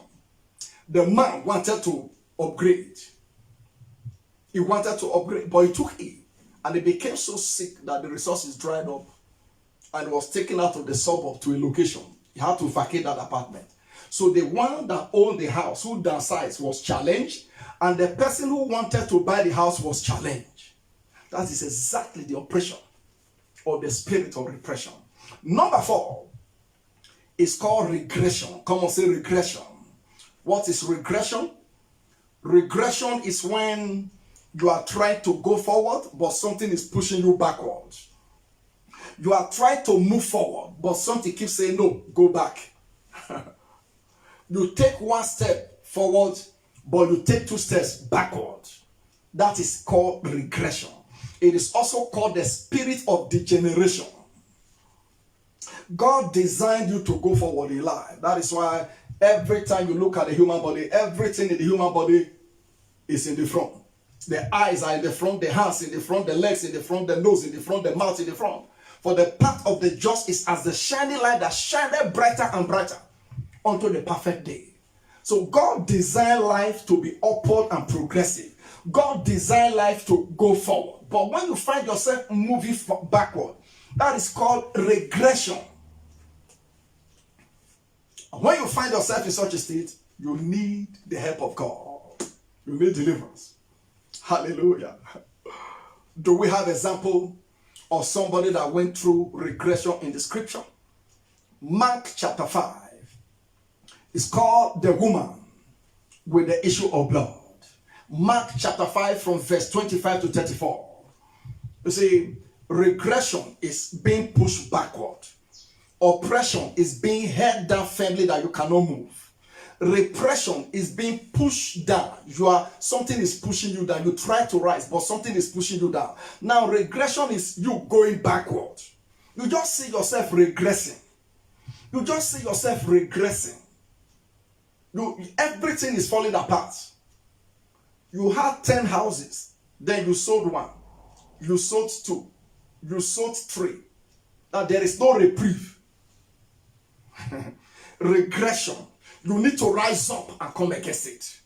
The man wanted to upgrade. He wanted to upgrade, but he took ill. And he became so sick that the resources dried up and was taken out of the suburb to a location. He had to vacate that apartment. So the one that owned the house, who downsized, was challenged, and the person who wanted to buy the house was challenged. That is exactly the oppression or the spirit of repression. Number 4 is called regression. Come on, say regression. What is regression? Regression is when you are trying to go forward, but something is pushing you backwards. You are trying to move forward, but something keeps saying, no, go back. You take one step forward, but you take 2 steps backward. That is called regression. It is also called the spirit of degeneration. God designed you to go forward in life. That is why every time you look at the human body, everything in the human body is in the front. The eyes are in the front, the hands in the front, the legs in the front, the nose in the front, the mouth in the front. For the path of the just is as the shining light that shineth brighter and brighter unto the perfect day. So God designed life to be upward and progressive. God designed life to go forward. But when you find yourself moving backward, that is called regression. When you find yourself in such a state, you need the help of God. You need deliverance. Hallelujah. Do we have example of somebody that went through regression in the scripture? Mark chapter 5. It's called the woman with the issue of blood. Mark chapter 5 from verse 25 to 34. You see, regression is being pushed backward. Oppression is being held down firmly that you cannot move. Repression is being pushed down. Something is pushing you down. You try to rise, but something is pushing you down. Now, regression is you going backward. You just see yourself regressing. You just see yourself regressing. Everything is falling apart. You had 10 houses, then you sold 1. You sold 2. You sold 3. Now there is no reprieve. Regression. You need to rise up and come against it.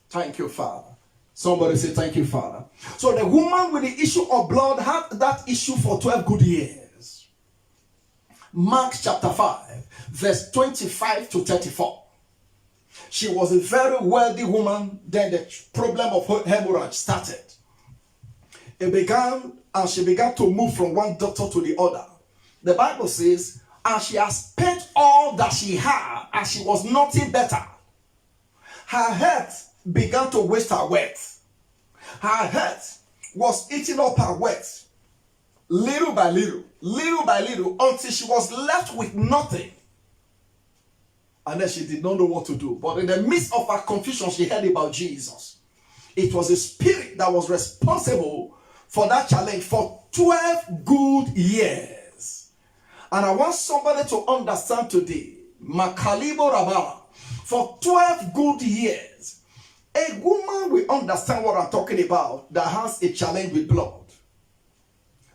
Thank you, Father. Somebody say, thank you, Father. So the woman with the issue of blood had that issue for 12 good years. Mark chapter 5, verse 25 to 34. She was a very wealthy woman. Then the problem of hemorrhage started. It began, and she began to move from one doctor to the other. The Bible says, and she has spent all that she had, and she was nothing better. Her health began to waste her wealth. Her health was eating up her wealth, little by little, until she was left with nothing. And then she did not know what to do. But in the midst of her confusion, she heard about Jesus. It was a spirit that was responsible for that challenge for 12 good years. And I want somebody to understand today, Makalibo Rabba, for 12 good years, a woman will understand what I'm talking about that has a challenge with blood.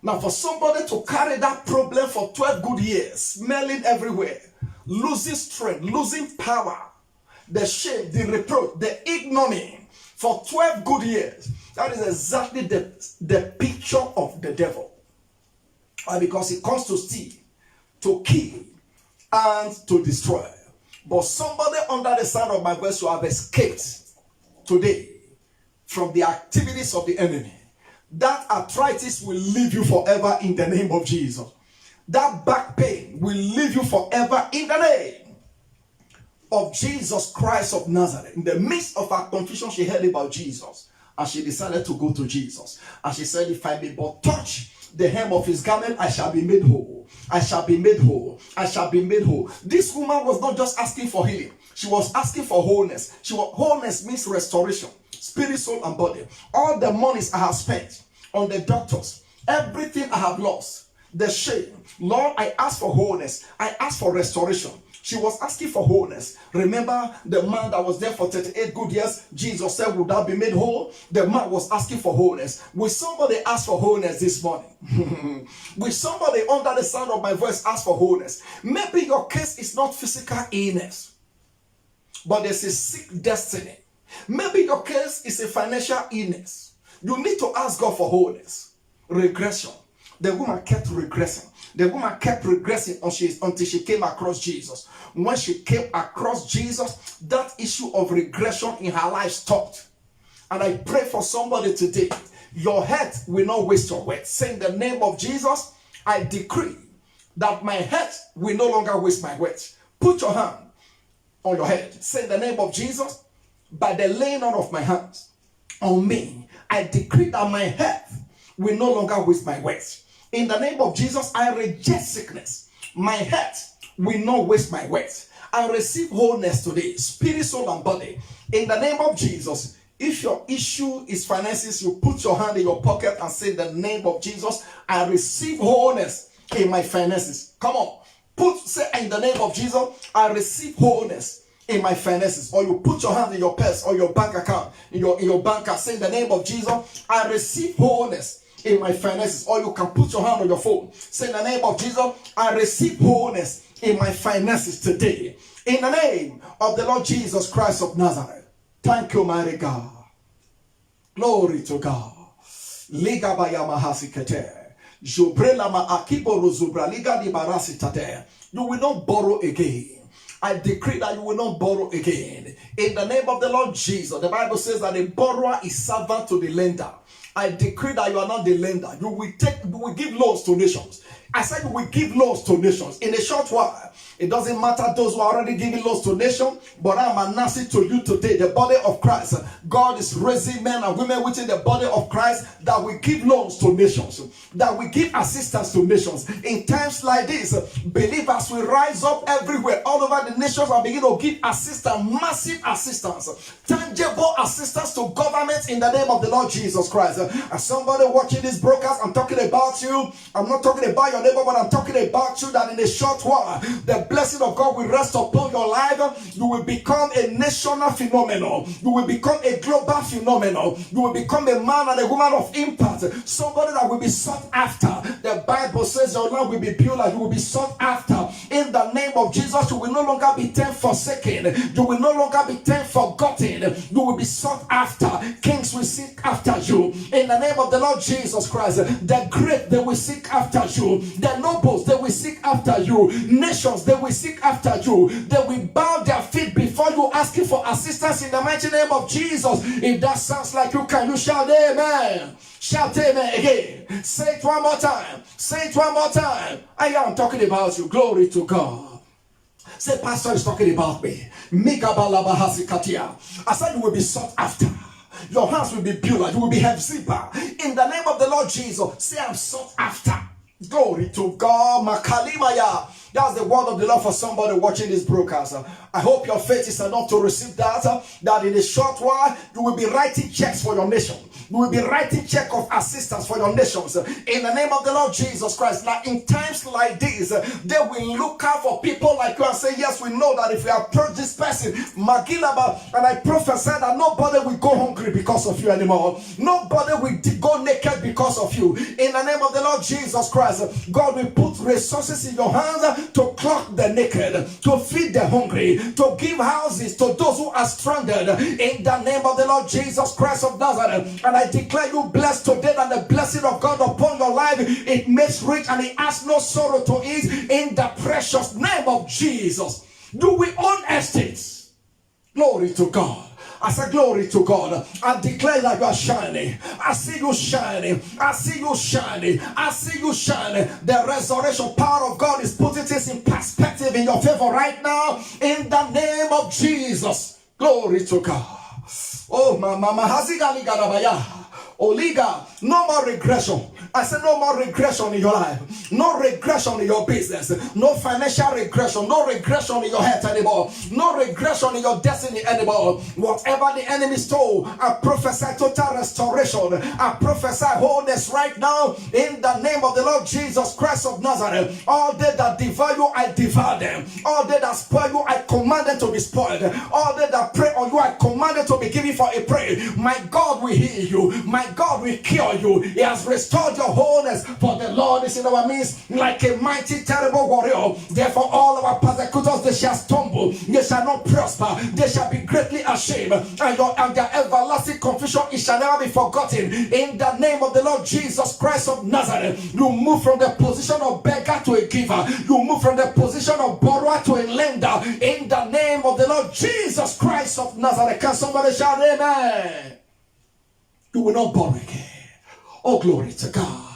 Now, for somebody to carry that problem for 12 good years, smelling everywhere, losing strength, losing power, the shame, the reproach, the ignominy for 12 good years, that is exactly the picture of the devil. Because he comes to steal, to kill, and to destroy. But somebody under the sound of my voice who have escaped today from the activities of the enemy. That arthritis will leave you forever in the name of Jesus. That back pain will leave you forever in the name of Jesus Christ of Nazareth. In the midst of her confusion, she heard about Jesus. And she decided to go to Jesus. And she said, if I may but touch the hem of his garment, I shall be made whole. whole. I shall be made whole. I shall be made whole. This woman was not just asking for healing. She was asking for wholeness. Wholeness means restoration, spirit, soul, and body. All the monies I have spent on the doctors, everything I have lost, the shame. Lord, I ask for wholeness. I ask for restoration. She was asking for wholeness. Remember the man that was there for 38 good years? Jesus said, would that be made whole? The man was asking for wholeness. Will somebody ask for wholeness this morning? Will somebody under the sound of my voice ask for wholeness? Maybe your case is not physical illness, but there's a sick destiny. Maybe your case is a financial illness. You need to ask God for wholeness. Regression. The woman kept regressing. The woman kept regressing until she came across Jesus. When she came across Jesus, that issue of regression in her life stopped. And I pray for somebody today. Your head will not waste your words. Say in the name of Jesus, I decree that my head will no longer waste my words. Put your hand on your head. Say in the name of Jesus, by the laying on of my hands on me, I decree that my head will no longer waste my words. In the name of Jesus, I reject sickness. My head will not waste my words. I receive wholeness today, spirit, soul, and body. In the name of Jesus, if your issue is finances, you put your hand in your pocket and say, in the name of Jesus, I receive wholeness in my finances. Come on. Say, in the name of Jesus, I receive wholeness in my finances. Or you put your hand in your purse or your bank account, in your bank account. Say, in the name of Jesus, I receive wholeness in my finances. Or you can put your hand on your phone. Say, in the name of Jesus, I receive wholeness in my finances today. In the name of the Lord Jesus Christ of Nazareth. Thank you, mighty God. Glory to God. Liga bayama hasikete. Jobrela ma akibo rozubra liga di barasi tate. You will not borrow again. I decree that you will not borrow again. In the name of the Lord Jesus, the Bible says that the borrower is servant to the lender. I decree that you are not the lender. You will give loans to nations. I said you will give loans to nations. In a short while, it doesn't matter those who are already giving loans to nations, but I'm announcing to you today, the body of Christ. God is raising men and women within the body of Christ that will give loans to nations, that will give assistance to nations. In times like this, believers will rise up everywhere, all over the nations, and begin to give assistance, massive assistance, tangible assistance to governments in the name of the Lord Jesus Christ. And somebody watching this broadcast, I'm talking about you. I'm not talking about your neighbor, but I'm talking about you, that in a short while, the blessing of God will rest upon your life. You will become a national phenomenon. You will become a global phenomenon. You will become a man and a woman of impact. Somebody that will be sought after. The Bible says your life will be pure, you will be sought after. In the name of Jesus, you will no longer be forsaken. You will no longer be forgotten. You will be sought after. Kings will seek after you. In the name of the Lord Jesus Christ, the great, they will seek after you. The nobles, they will seek after you. Nations, they will seek after you. They will bow their feet before you, asking for assistance in the mighty name of Jesus. If that sounds like you, can you shout amen? Shout amen again. Say it one more time. Say it one more time. I am talking about you. Glory to God. Say, Pastor is talking about me. I said you will be sought after. Your hands will be pure. You will be Hephzibah. In the name of the Lord Jesus, say, I'm sought after. Glory to God. Makalimaya. That's the word of the Lord for somebody watching this broadcast. I hope your faith is enough to receive that. That in a short while, you will be writing checks for your nation. You will be writing check of assistance for your nations. In the name of the Lord Jesus Christ. Now, in times like this, they will look out for people like you and say, yes, we know that if we approach this person, Magilaba, and I prophesy that nobody will go hungry because of you anymore. Nobody will go naked because of you. In the name of the Lord Jesus Christ, God will put resources in your hands to clothe the naked, to feed the hungry, to give houses to those who are stranded. In the name of the Lord Jesus Christ of Nazareth. And I declare you blessed today, that the blessing of God upon your life, it makes rich and it has no sorrow to it. In the precious name of Jesus. Do we own estates? Glory to God. I say glory to God. I declare that you are shining. I see you shining. I see you shining. I see you shining. The resurrection power of God is putting this in perspective in your favor right now. In the name of Jesus. Glory to God. Oh, Mama Haziga Ligarabaya. Oliga No more regression. I said no more regression in your life. No regression in your business. No financial regression. No regression in your health anymore. No regression in your destiny anymore. Whatever the enemy stole, I prophesy total restoration. I prophesy wholeness right now in the name of the Lord Jesus Christ of Nazareth. All they that devour you, I devour them. All they that spoil you, I command them to be spoiled. All they that pray on you, I command them to be given for a prayer. My God will heal you. My God will cure you. He has restored your wholeness. For the Lord is in our midst like a mighty, terrible warrior. Therefore, all our persecutors, they shall stumble. They shall not prosper. They shall be greatly ashamed. And their everlasting confusion, it shall never be forgotten. In the name of the Lord Jesus Christ of Nazareth, you move from the position of beggar to a giver. You move from the position of borrower to a lender. In the name of the Lord Jesus Christ of Nazareth. Can somebody shout amen? You will not borrow again. Oh, glory to God.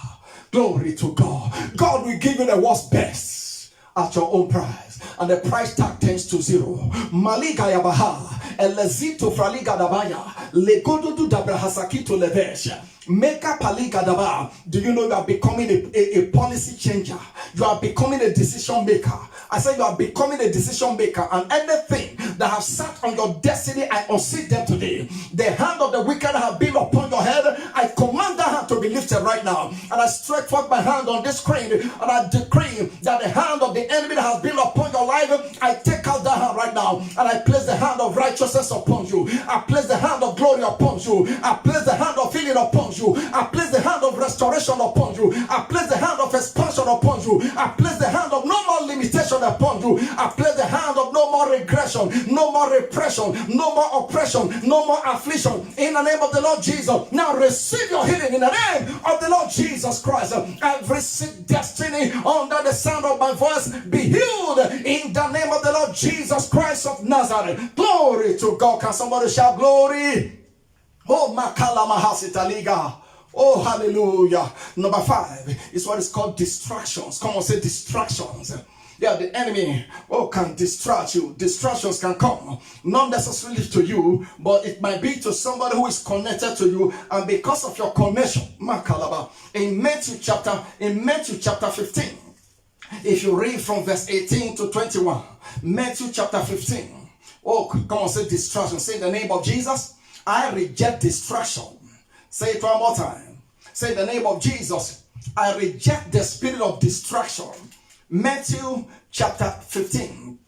Glory to God. God will give you the what's best at your own price. And the price tag tends to zero. Maliga yabaha. Elezito fraliga dabaya. Legodudu dabrahasakito levesha. Meka paliga daba. Do you know you are becoming a policy changer? You are becoming a decision maker. I said you are becoming a decision maker, and anything that has sat on your destiny, I unseat them today. The hand of the wicked have been upon your head. I command that hand to be lifted right now, and I stretch forth my hand on this screen, and I decree that the hand of the enemy that has been upon your life, I take out that hand right now, and I place the hand of righteousness upon you. I place the hand of glory upon you. I place the hand of healing upon you. I place the hand of restoration upon you. I place the hand of expansion upon you. I place the hand of no more limitation upon you. I place the hand of no more regression, no more repression, no more oppression, no more affliction. In the name of the Lord Jesus, now receive your healing in the name of the Lord Jesus Christ. Every sick destiny under the sound of my voice be healed in the name of the Lord Jesus Christ of Nazareth. Glory to God. Can somebody shout glory? Oh, Makala Mahasitaliga. Oh, hallelujah. Number 5 is what is called distractions. Come on, say distractions. Yeah, the enemy, can distract you. Distractions can come, not necessarily to you, but it might be to somebody who is connected to you. And because of your connection, Makalaba, in Matthew chapter 15, if you read from verse 18 to 21, Matthew chapter 15. Oh, come on, say distraction. Say in the name of Jesus, I reject distraction. Say it one more time. Say in the name of Jesus, I reject the spirit of distraction. Matthew chapter 15,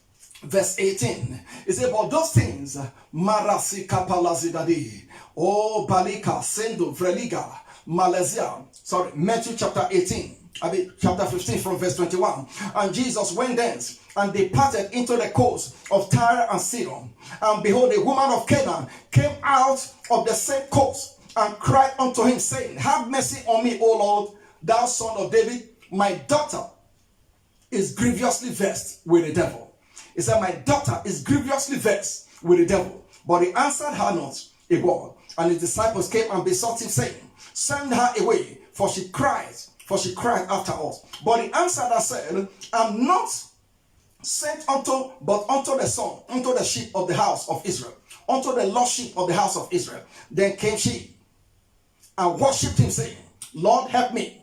verse 18. It says, about those things, Marasi kapalazidadi, oh balika, sendo, vreliga, Malaysia. Sorry, Matthew chapter 18. Chapter 15 from verse 21. And Jesus went thence and departed into the coast of Tyre and Sidon. And behold, a woman of Canaan came out of the same coast and cried unto him, saying, have mercy on me, O Lord, thou son of David. My daughter is grievously vexed with the devil. He said, my daughter is grievously vexed with the devil. But he answered her not a word. And his disciples came and besought him, saying, send her away, for she cried after us. But he answered and said, I'm not sent but unto the son, unto the sheep of the house of Israel, unto the lost sheep of the house of Israel. Then came she and worshipped him, saying, Lord, help me.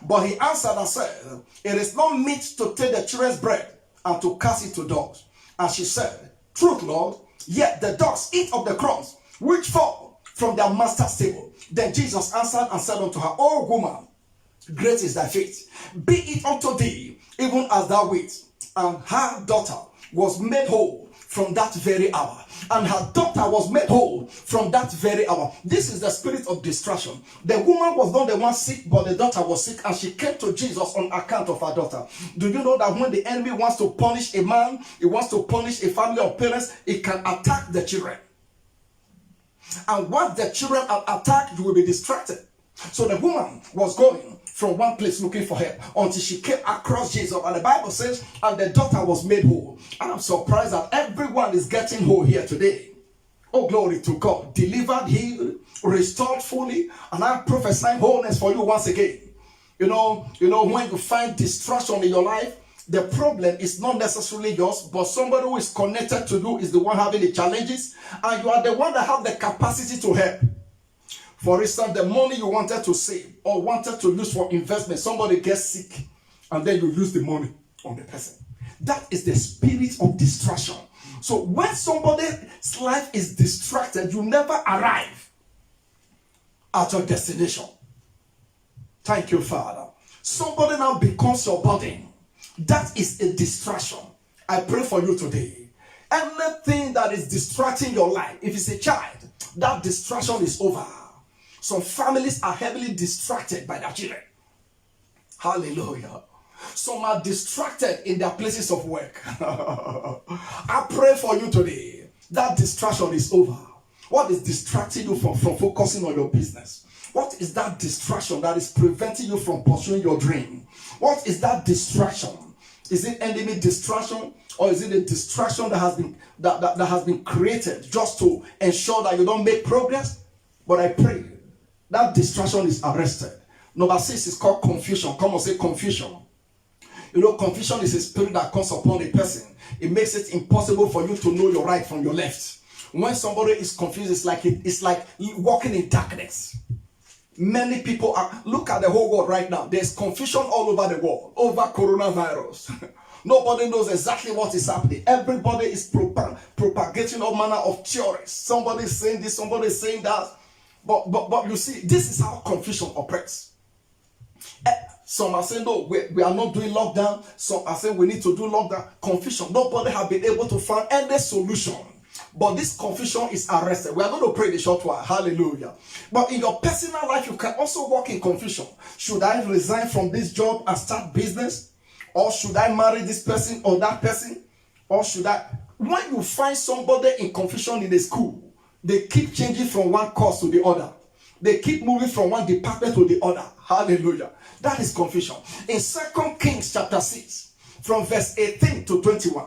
But he answered and said, it is not meet to take the children's bread and to cast it to dogs. And she said, truth, Lord, yet the dogs eat of the crumbs which fall from their master's table. Then Jesus answered and said unto her, O woman, great is thy faith. Be it unto thee, even as thou wilt. And her daughter was made whole from that very hour. And her daughter was made whole from that very hour. This is the spirit of distraction. The woman was not the one sick, but the daughter was sick, and she came to Jesus on account of her daughter. Do you know that when the enemy wants to punish a man, he wants to punish a family of parents, it can attack the children. And once the children are attacked, you will be distracted. So the woman was going from one place looking for help until she came across Jesus. And the Bible says, and the daughter was made whole. And I'm surprised that everyone is getting whole here today. Oh, glory to God. Delivered, healed, restored fully. And I'm prophesying wholeness for you once again. You know, when you find distraction in your life, the problem is not necessarily yours, but somebody who is connected to you is the one having the challenges. And you are the one that have the capacity to help. For instance, the money you wanted to save or wanted to use for investment, somebody gets sick and then you use the money on the person. That is the spirit of distraction. So when somebody's life is distracted, you never arrive at your destination. Thank you, Father. Somebody now becomes your burden. That is a distraction. I pray for you today. Anything that is distracting your life, if it's a child, that distraction is over. Some families are heavily distracted by their children. Hallelujah. Some are distracted in their places of work. I pray for you today. That distraction is over. What is distracting you from focusing on your business? What is that distraction that is preventing you from pursuing your dream? What is that distraction? Is it enemy distraction, or is it a distraction that has been created just to ensure that you don't make progress? But I pray that distraction is arrested. Number 6 is called confusion. Come on, say confusion. You know, confusion is a spirit that comes upon a person. It makes it impossible for you to know your right from your left. When somebody is confused, it's like walking in darkness. Many people are, look at the whole world right now. There's confusion all over the world over coronavirus. Nobody knows exactly what is happening. Everybody is propagating all manner of theories. Somebody is saying this, somebody is saying that. But you see, this is how confusion operates. Some are saying, no, we are not doing lockdown. Some are saying we need to do lockdown. Confusion. Nobody have been able to find any solution. But this confusion is arrested. We are going to pray the short while. Hallelujah. But in your personal life, you can also walk in confusion. Should I resign from this job and start business? Or should I marry this person or that person? Or should I? When you find somebody in confusion in a school, they keep changing from one course to the other. They keep moving from one department to the other. Hallelujah. That is confusion. In 2 Kings chapter 6, from verse 18 to 21,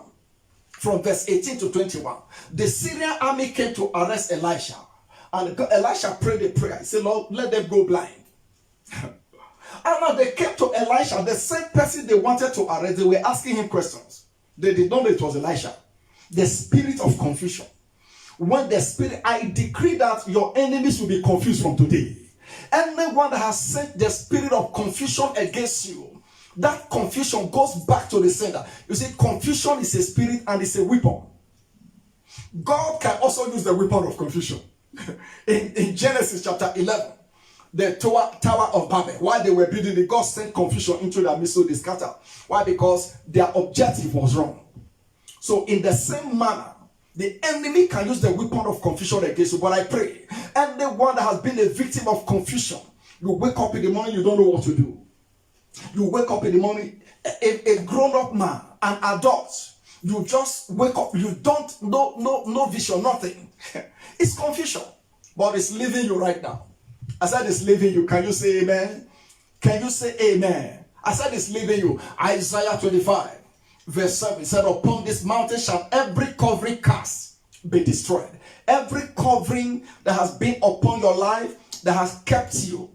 from verse 18 to 21, the Syrian army came to arrest Elisha. And Elisha prayed a prayer. He said, Lord, let them go blind. And now they came to Elisha, the same person they wanted to arrest. They were asking him questions. They did not know it was Elisha. The spirit of confusion. When the spirit, I decree that your enemies will be confused from today. Anyone that has sent the spirit of confusion against you, that confusion goes back to the sender. You see, confusion is a spirit and it's a weapon. God can also use the weapon of confusion. in Genesis chapter 11, the Tower of Babel, while they were building it, God sent confusion into their midst so they scattered. Why? Because their objective was wrong. So in the same manner, the enemy can use the weapon of confusion against you. But I pray, anyone that has been a victim of confusion, you wake up in the morning, you don't know what to do. You wake up in the morning, a grown-up man, an adult, you just wake up, you don't know, no vision, nothing. It's confusion, but it's leaving you right now. I said it's leaving you. Can you say amen? Can you say amen? I said it's leaving you. Isaiah 25. Verse 7 said, upon this mountain shall every covering cast be destroyed. Every covering that has been upon your life, that has kept you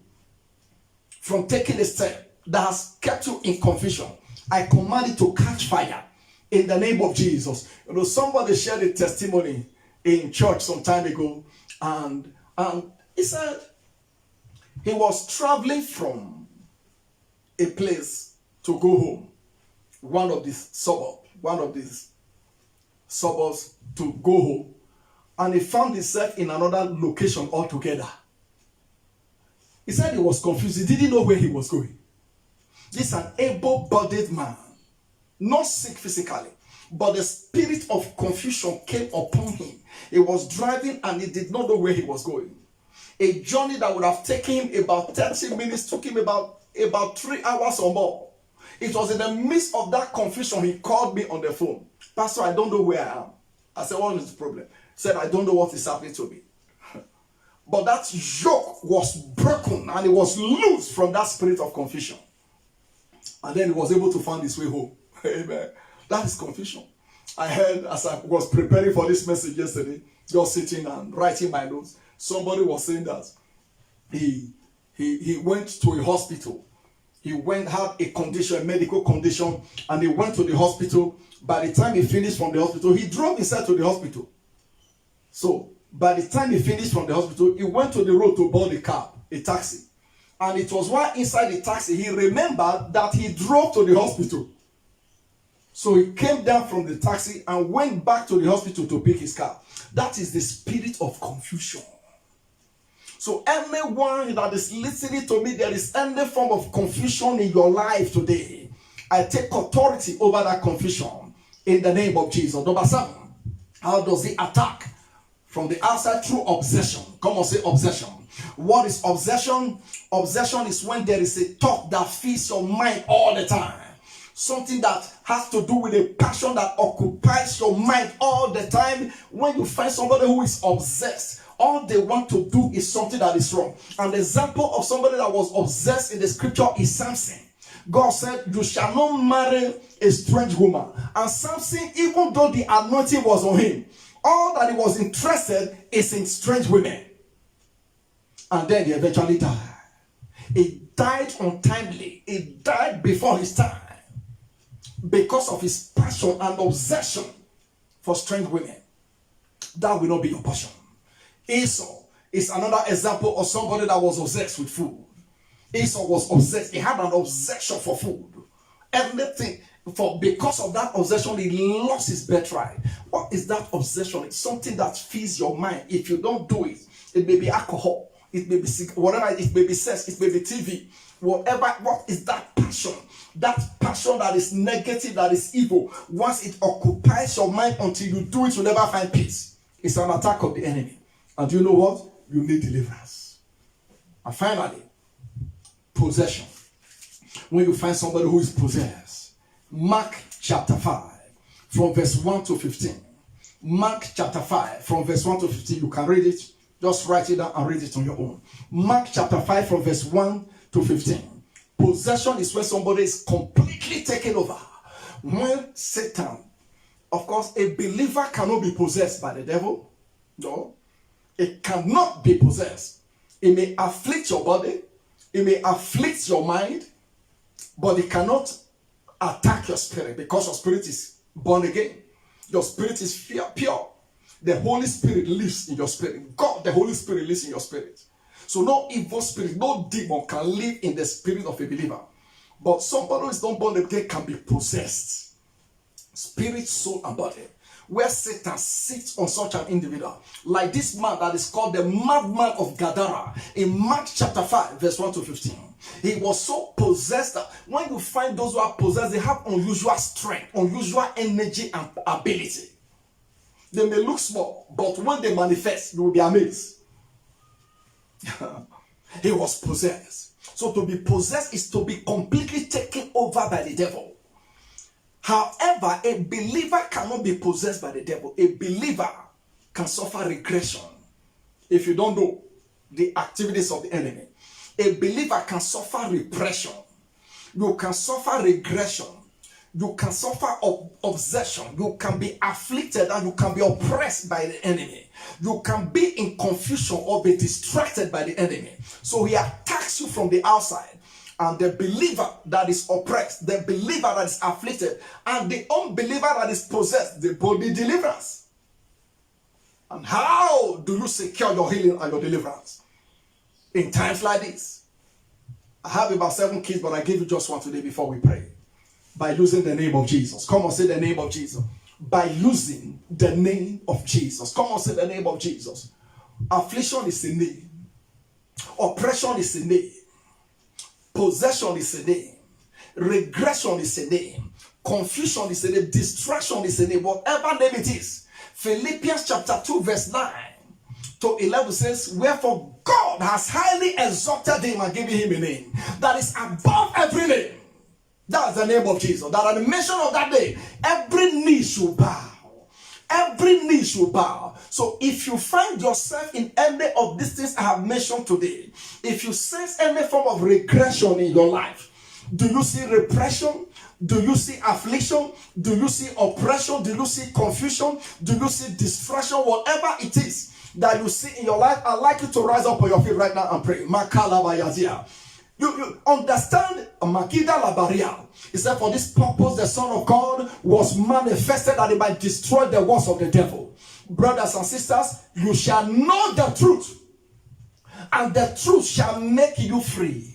from taking a step, that has kept you in confusion, I command it to catch fire in the name of Jesus. You know, somebody shared a testimony in church some time ago, and he said he was traveling from a place to go home. One of these suburbs to go home, and he found himself in another location altogether. He said he was confused. He didn't know where he was going. This is an able-bodied man, not sick physically, but the spirit of confusion came upon him. He was driving and he did not know where he was going. A journey that would have taken him about 30 minutes took him about 3 hours or more. It was in the midst of that confusion he called me on the phone. Pastor, I don't know where I am. I said, what is the problem? He said, I don't know what is happening to me. But that yoke was broken and it was loose from that spirit of confusion. And then he was able to find his way home. Amen. That is confusion. I heard as I was preparing for this message yesterday, just sitting and writing my notes, somebody was saying that he went to a hospital. He had a condition, a medical condition, and he went to the hospital. By the time he finished from the hospital, he drove himself to the hospital. So By the time he finished from the hospital, he went to the road to board a cab, a taxi. And it was while inside the taxi, he remembered that he drove to the hospital. So he came down from the taxi and went back to the hospital to pick his car. That is the spirit of confusion. So anyone that is listening to me, there is any form of confusion in your life today, I take authority over that confusion in the name of Jesus. Number 7, how does he attack? From the outside through obsession. Come on, say obsession. What is obsession? Obsession is when there is a thought that fills your mind all the time. Something that has to do with a passion that occupies your mind all the time. When you find somebody who is obsessed, all they want to do is something that is wrong. An example of somebody that was obsessed in the scripture is Samson. God said, you shall not marry a strange woman. And Samson, even though the anointing was on him, all that he was interested is in strange women. And then he eventually died. He died untimely. He died before his time because of his passion and obsession for strange women. That will not be your passion. Esau is another example of somebody that was obsessed with food. Esau was obsessed. He had an obsession for food. Everything. Because of that obsession, he lost his birthright. What is that obsession? It's something that fills your mind. If you don't do it, it may be alcohol, it may be whatever, it may be sex, it may be TV, whatever. What is that passion? That passion that is negative, that is evil. Once it occupies your mind until you do it, you'll never find peace. It's an attack of the enemy. And you know what? You need deliverance. And finally, possession. When you find somebody who is possessed, Mark chapter 5 from verse 1 to 15. Mark chapter 5 from verse 1 to 15. You can read it. Just write it down and read it on your own. Mark chapter 5 from verse 1 to 15. Possession is when somebody is completely taken over. When Satan, of course, a believer cannot be possessed by the devil. No. It cannot be possessed. It may afflict your body. It may afflict your mind. But it cannot attack your spirit, because your spirit is born again. Your spirit is pure. The Holy Spirit lives in your spirit. God, the Holy Spirit lives in your spirit. So no evil spirit, no demon can live in the spirit of a believer. But somebody who is not born again can be possessed. Spirit, soul, and body. Where Satan sits on such an individual. Like this man that is called the madman of Gadara. In Mark chapter 5, verse 1 to 15. He was so possessed that when you find those who are possessed, they have unusual strength, unusual energy and ability. They may look small, but when they manifest, you will be amazed. He was possessed. So to be possessed is to be completely taken over by the devil. However, a believer cannot be possessed by the devil. A believer can suffer regression. If you don't know the activities of the enemy, a believer can suffer repression. You can suffer regression. You can suffer obsession. You can be afflicted and you can be oppressed by the enemy. You can be in confusion or be distracted by the enemy. So he attacks you from the outside. And the believer that is oppressed, the believer that is afflicted, and the unbeliever that is possessed, they both need deliverance. And how do you secure your healing and your deliverance? In times like this. I have about 7 kids, but I give you just one today before we pray. By using the name of Jesus. Come on, say the name of Jesus. By using the name of Jesus. Come on, say the name of Jesus. Affliction is a name. Oppression is a name. Possession is a name. Regression is a name. Confusion is a name. Distraction is a name. Whatever name it is. Philippians chapter 2 verse 9 to 11 says, wherefore God has highly exalted him and given him a name that is above every name. That's the name of Jesus. That at the mention of that name, every knee should bow. Every knee should bow. So if you find yourself in any of these things I have mentioned today, if you sense any form of regression in your life, do you see repression? Do you see affliction? Do you see oppression? Do you see confusion? Do you see distraction? Whatever it is that you see in your life, I'd like you to rise up on your feet right now and pray. You understand Makida Labaria. He said, for this purpose the Son of God was manifested that he might destroy the works of the devil. brothers and sisters, you shall know the truth, and the truth shall make you free.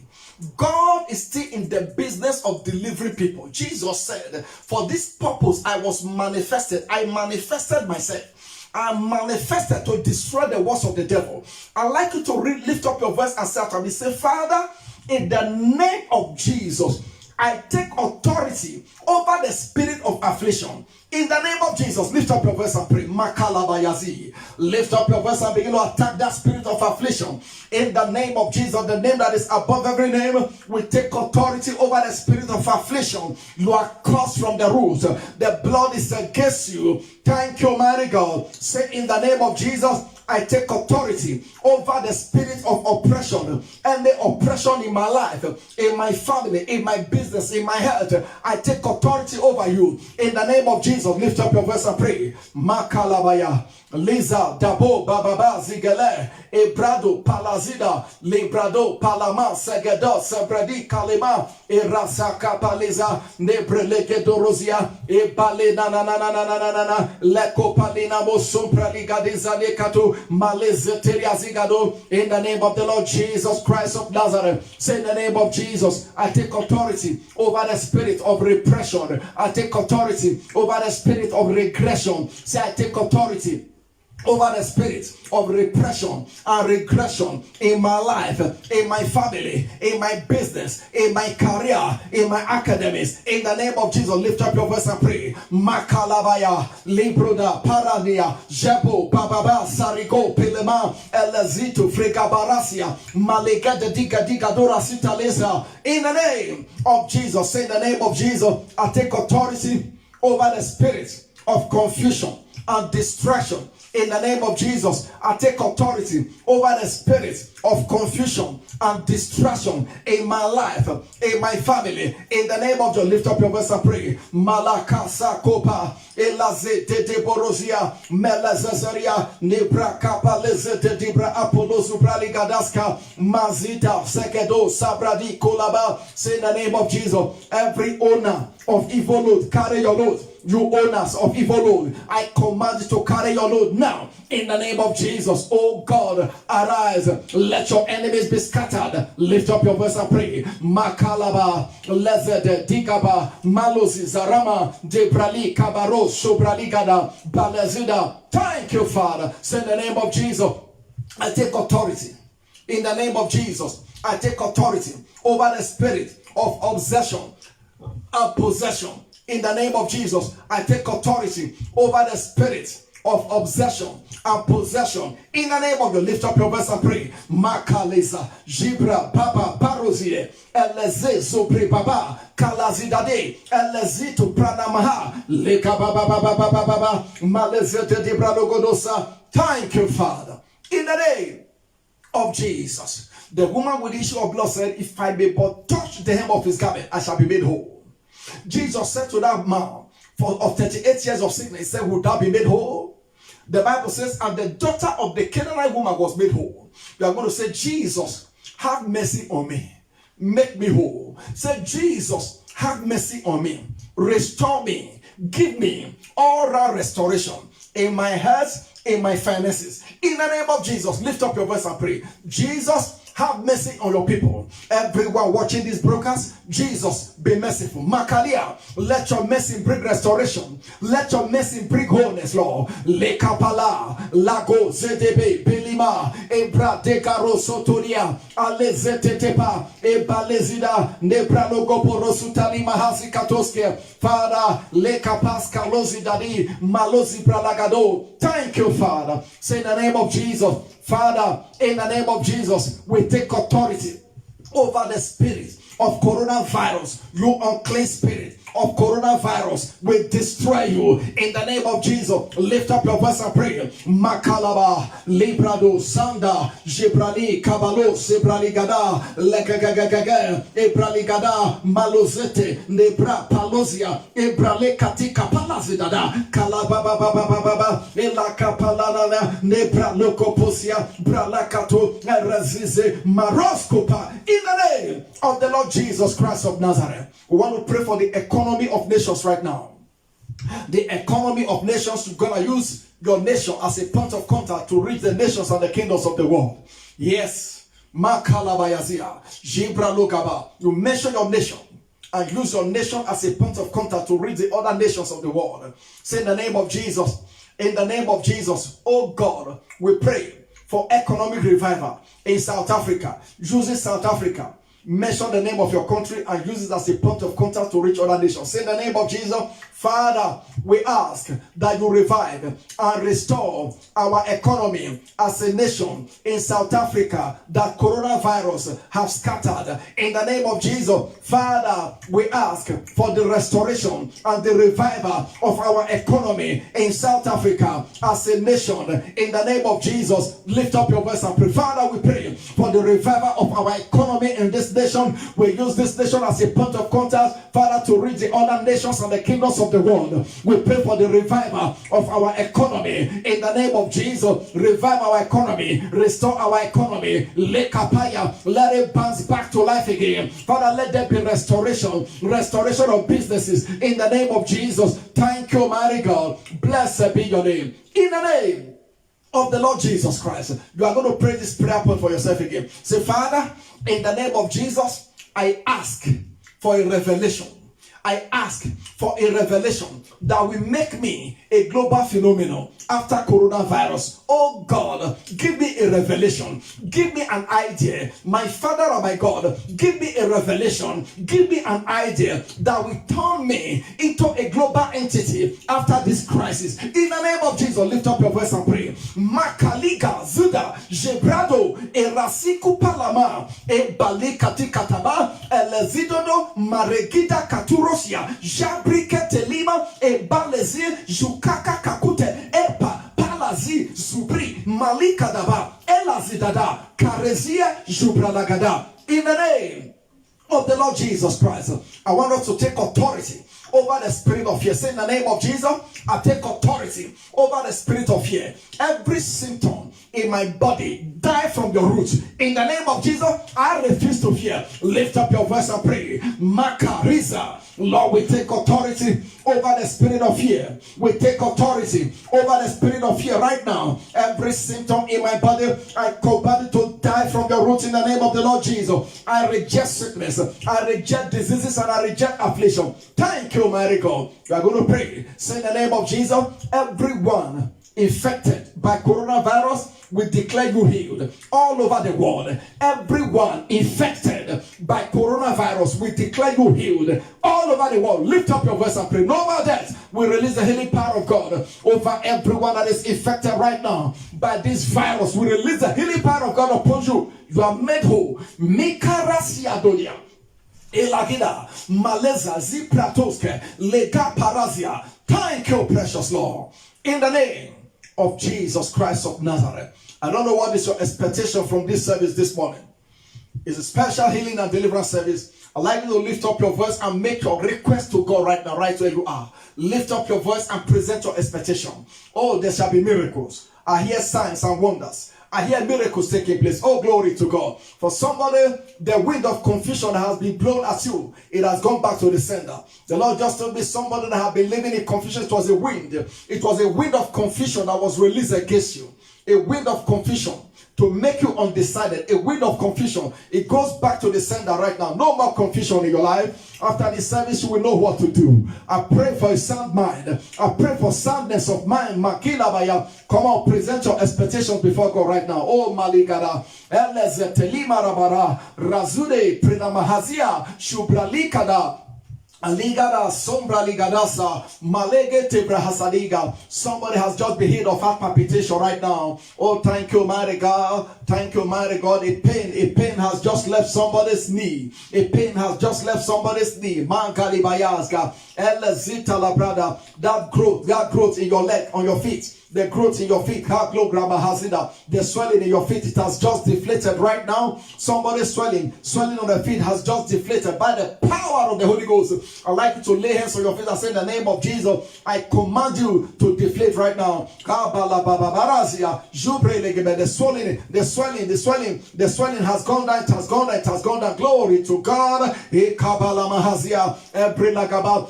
God is still in the business of delivering people. Jesus said, for this purpose I was manifested. I manifested myself. I manifested to destroy the works of the devil. I'd like you to lift up your voice and say to me, say, Father, in the name of Jesus, I take authority over the spirit of affliction. In the name of Jesus, lift up your voice and pray. Makalabayazi. Lift up your voice and begin to attack that spirit of affliction. In the name of Jesus, the name that is above every name, we take authority over the spirit of affliction. You are cursed from the roots. The blood is against you. Thank you, mighty God. Say, in the name of Jesus, I take authority over the spirit of oppression and the oppression in my life, in my family, in my business, in my health. I take authority over you. In the name of Jesus, lift up your voice and pray. Makalabaya. Liza Dabo Bababa Zigele Ebrado Palazida Librado Palama Segedo Sebredi Kalima Erasaka Paliza Nebreleke Dorozia Ebalena Nananana Leko Palina Mosumpra Ligadiza Lekatu Malezeteria Zigado. In the name of the Lord Jesus Christ of Nazareth, say, in the name of Jesus, I take authority over the spirit of repression. I take authority over the spirit of regression. Say, I take authority over the spirit of repression and regression in my life, in my family, in my business, in my career, in my academics. In the name of Jesus, lift up your voice and pray. Makalabaya, Libroda, Parania, Jebo, Bababa, Sarigo, Pilema, Elezito, Frigabarasia, Malegada, Diga, Dora, Sitaleza. In the name of Jesus, say, in the name of Jesus, I take authority over the spirit of confusion and distraction. In the name of Jesus, I take authority over the spirit of confusion and distraction in my life, in my family. In the name of Jesus, lift up your voice and pray. Malakasa kopa elaze de borozia melazazaria nebra kapa leze de dibra apollo subrali gadaska mazita sekedo sabradi kolaba. Say, in the name of Jesus, every owner of evil load, carry your load. You owners of evil load, I command you to carry your load now. In the name of Jesus, oh God, arise. Let your enemies be scattered. Lift up your voice and pray. Makalaba, lezede, digaba, malozi, zarama, debrali, kabaro, sobraligada, balezida. Thank you, Father. Say, in the name of Jesus, I take authority. In the name of Jesus, I take authority over the spirit of obsession and possession. In the name of Jesus, I take authority over the spirit of obsession and possession. In the name of you, lift up your voice and pray. Makaleza, Jibra, Baba, Barozie, Eleze, Sobre, Baba, Kalazidade, Elezito, Pranamaha, Leka, Baba, Baba, Baba, Baba, Malezete, Debradogodosa. Thank you, Father. In the name of Jesus. The woman with the issue of blood said, if I may but touch the hem of his garment, I shall be made whole. Jesus said to that man of 38 years of sickness, he said, would thou be made whole? The Bible says, and the daughter of the Canaanite woman was made whole. You are going to say, Jesus, have mercy on me. Make me whole. Say, Jesus, have mercy on me. Restore me. Give me oral restoration in my health, in my finances. In the name of Jesus, lift up your voice and pray. Jesus, have mercy on your people. Everyone watching this broadcast, Jesus, be merciful. Makalia, let your mercy bring restoration. Let your mercy bring wholeness, Lord. Lekapala, Lago, Zedebe, Belima, Ebra, Dekaro, Sotoria, Alezetetepa, Ebalezida, Nebra, Logoporo, Sutali, Mahasi, Katoske, Father, Lekapaska, Lozidadi, Malozi, Bralagado. Thank you, Father. Say, in the name of Jesus, Father, in the name of Jesus, we take authority over the spirit of coronavirus. You unclean spirit of coronavirus will destroy you in the name of Jesus. Lift up your voice and pray. Makalaba, Librado, Sanda, Jibrali, Kabalo, Sebraligada, Legagagaga, Ebraligada, Malozete, Nebra, Palozia, Ebrale Katika Palazidada, Kalababa, Elakapalana, Nebra Lokoposia, Bralakato, Erazize, Maroskopa, in the name of the Lord Jesus Christ of Nazareth. We want to pray for the economy of nations right now. The economy of nations, we're going to use your nation as a point of contact to reach the nations and the kingdoms of the world. Yes. Makalabayazia. Jibra Lokaba. You mention your nation and use your nation as a point of contact to reach the other nations of the world. Say in the name of Jesus. In the name of Jesus, oh God, we pray for economic revival in South Africa. Using South Africa. Mention the name of your country and use it as a point of contact to reach other nations. Say in the name of Jesus, Father, we ask that you revive and restore our economy as a nation in South Africa that coronavirus have scattered. In the name of Jesus, Father, we ask for the restoration and the revival of our economy in South Africa as a nation. In the name of Jesus, lift up your voice and pray. Father, we pray for the revival of our economy in this nation. We use this nation as a point of contact, Father, to reach the other nations and the kingdoms of the world. We pray for the revival of our economy in the name of Jesus. Revive our economy, restore our economy. Let it bounce back to life again. Father, let there be restoration of businesses in the name of Jesus. Thank you, mighty God. Blessed be your name. In the name of the Lord Jesus Christ. You are going to pray this prayer point for yourself again. Say, Father, in the name of Jesus, I ask for a revelation. I ask for a revelation that will make me a global phenomenon after coronavirus. Oh God, give me a revelation. Give me an idea. My Father and my God, give me a revelation. Give me an idea that will turn me into a global entity after this crisis. In the name of Jesus, lift up your voice and pray. Makaliga Zuda Jebrado Erasiku Palama Ebalikati Kataba Elezidono Maregida Katurosia Jabrike Telima Ebalezi Jukaka Kakute Epa Palazi Zubri Malika Daba Elazidada Karezia Jubralagada. In the name of the Lord Jesus Christ, I want us to take authority over the spirit of fear. Say in the name of Jesus, I take authority over the spirit of fear. Every symptom in my body, die from your roots. In the name of Jesus, I refuse to fear. Lift up your voice and pray. Makariza. Lord, we take authority over the spirit of fear. We take authority over the spirit of fear right now. Every symptom in my body, I command it to die from your roots in the name of the Lord Jesus. I reject sickness. I reject diseases and I reject affliction. Thank you, mighty God. We are going to pray. Say in the name of Jesus, everyone infected by coronavirus, we declare you healed all over the world. Everyone infected by coronavirus, we declare you healed all over the world. Lift up your voice and pray. No more death. We release the healing power of God over everyone that is infected right now by this virus. We release the healing power of God upon you. You are made whole. Mikarasiadonia. Elagida Maleza Zipratoske Lega Parazia. Thank you, precious Lord. In the name of Jesus Christ of Nazareth. I don't know what is your expectation from this service this morning. It's a special healing and deliverance service. I'd like you to lift up your voice and make your request to God right now, right where you are. Lift up your voice and present your expectation. Oh, there shall be miracles. I hear signs and wonders. I hear miracles taking place. Oh, glory to God. For somebody, the wind of confusion has been blown at you. It has gone back to the sender. The Lord just told me somebody that had been living in confusion. It was a wind. It was a wind of confusion that was released against you. A wind of confusion to make you undecided. A wind of confusion. It goes back to the sender right now. No more confusion in your life. After the service, you will know what to do. I pray for a sound mind. I pray for soundness of mind. Makila Baya. Come on, present your expectations before God right now. Oh, Maligada. Elezetelima Rabara. Razude. Prenamahazia. Shubralikada. Aligada sombra ligadasa malege tebrahasaliga. Somebody has just been healed of heart palpitation right now. Oh, thank you, mighty God. Thank you, mighty God. A pain has just left somebody's knee. A pain has just left somebody's knee. Mankali bayazga. Elezita la brada. That growth in your leg, on your feet. The growth in your feet, the swelling in your feet, it has just deflated right now. Somebody's swelling on the feet has just deflated by the power of the Holy Ghost. I'd like you to lay hands on your feet and say in the name of Jesus, I command you to deflate right now. The swelling has gone down, it has gone down. Glory to God.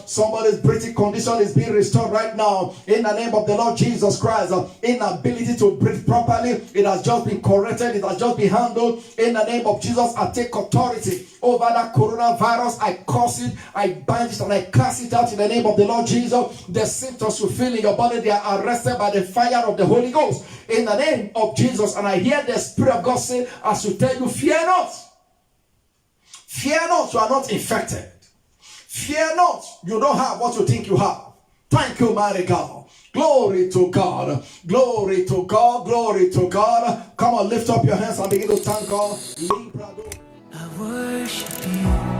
Somebody's breathing condition is being restored right now in the name of the Lord Jesus Christ Christ, inability to breathe properly, it has just been corrected, it has just been handled. In the name of Jesus, I take authority over that coronavirus. I curse it, I bind it, and I cast it out in the name of the Lord Jesus. The symptoms you feel in your body, they are arrested by the fire of the Holy Ghost in the name of Jesus. And I hear the Spirit of God say, as you tell you, fear not. Fear not, you are not infected. Fear not, you don't have what you think you have. Thank you, mighty God. Glory to God. Glory to God. Glory to God. Come on, lift up your hands and begin to thank God. I worship you.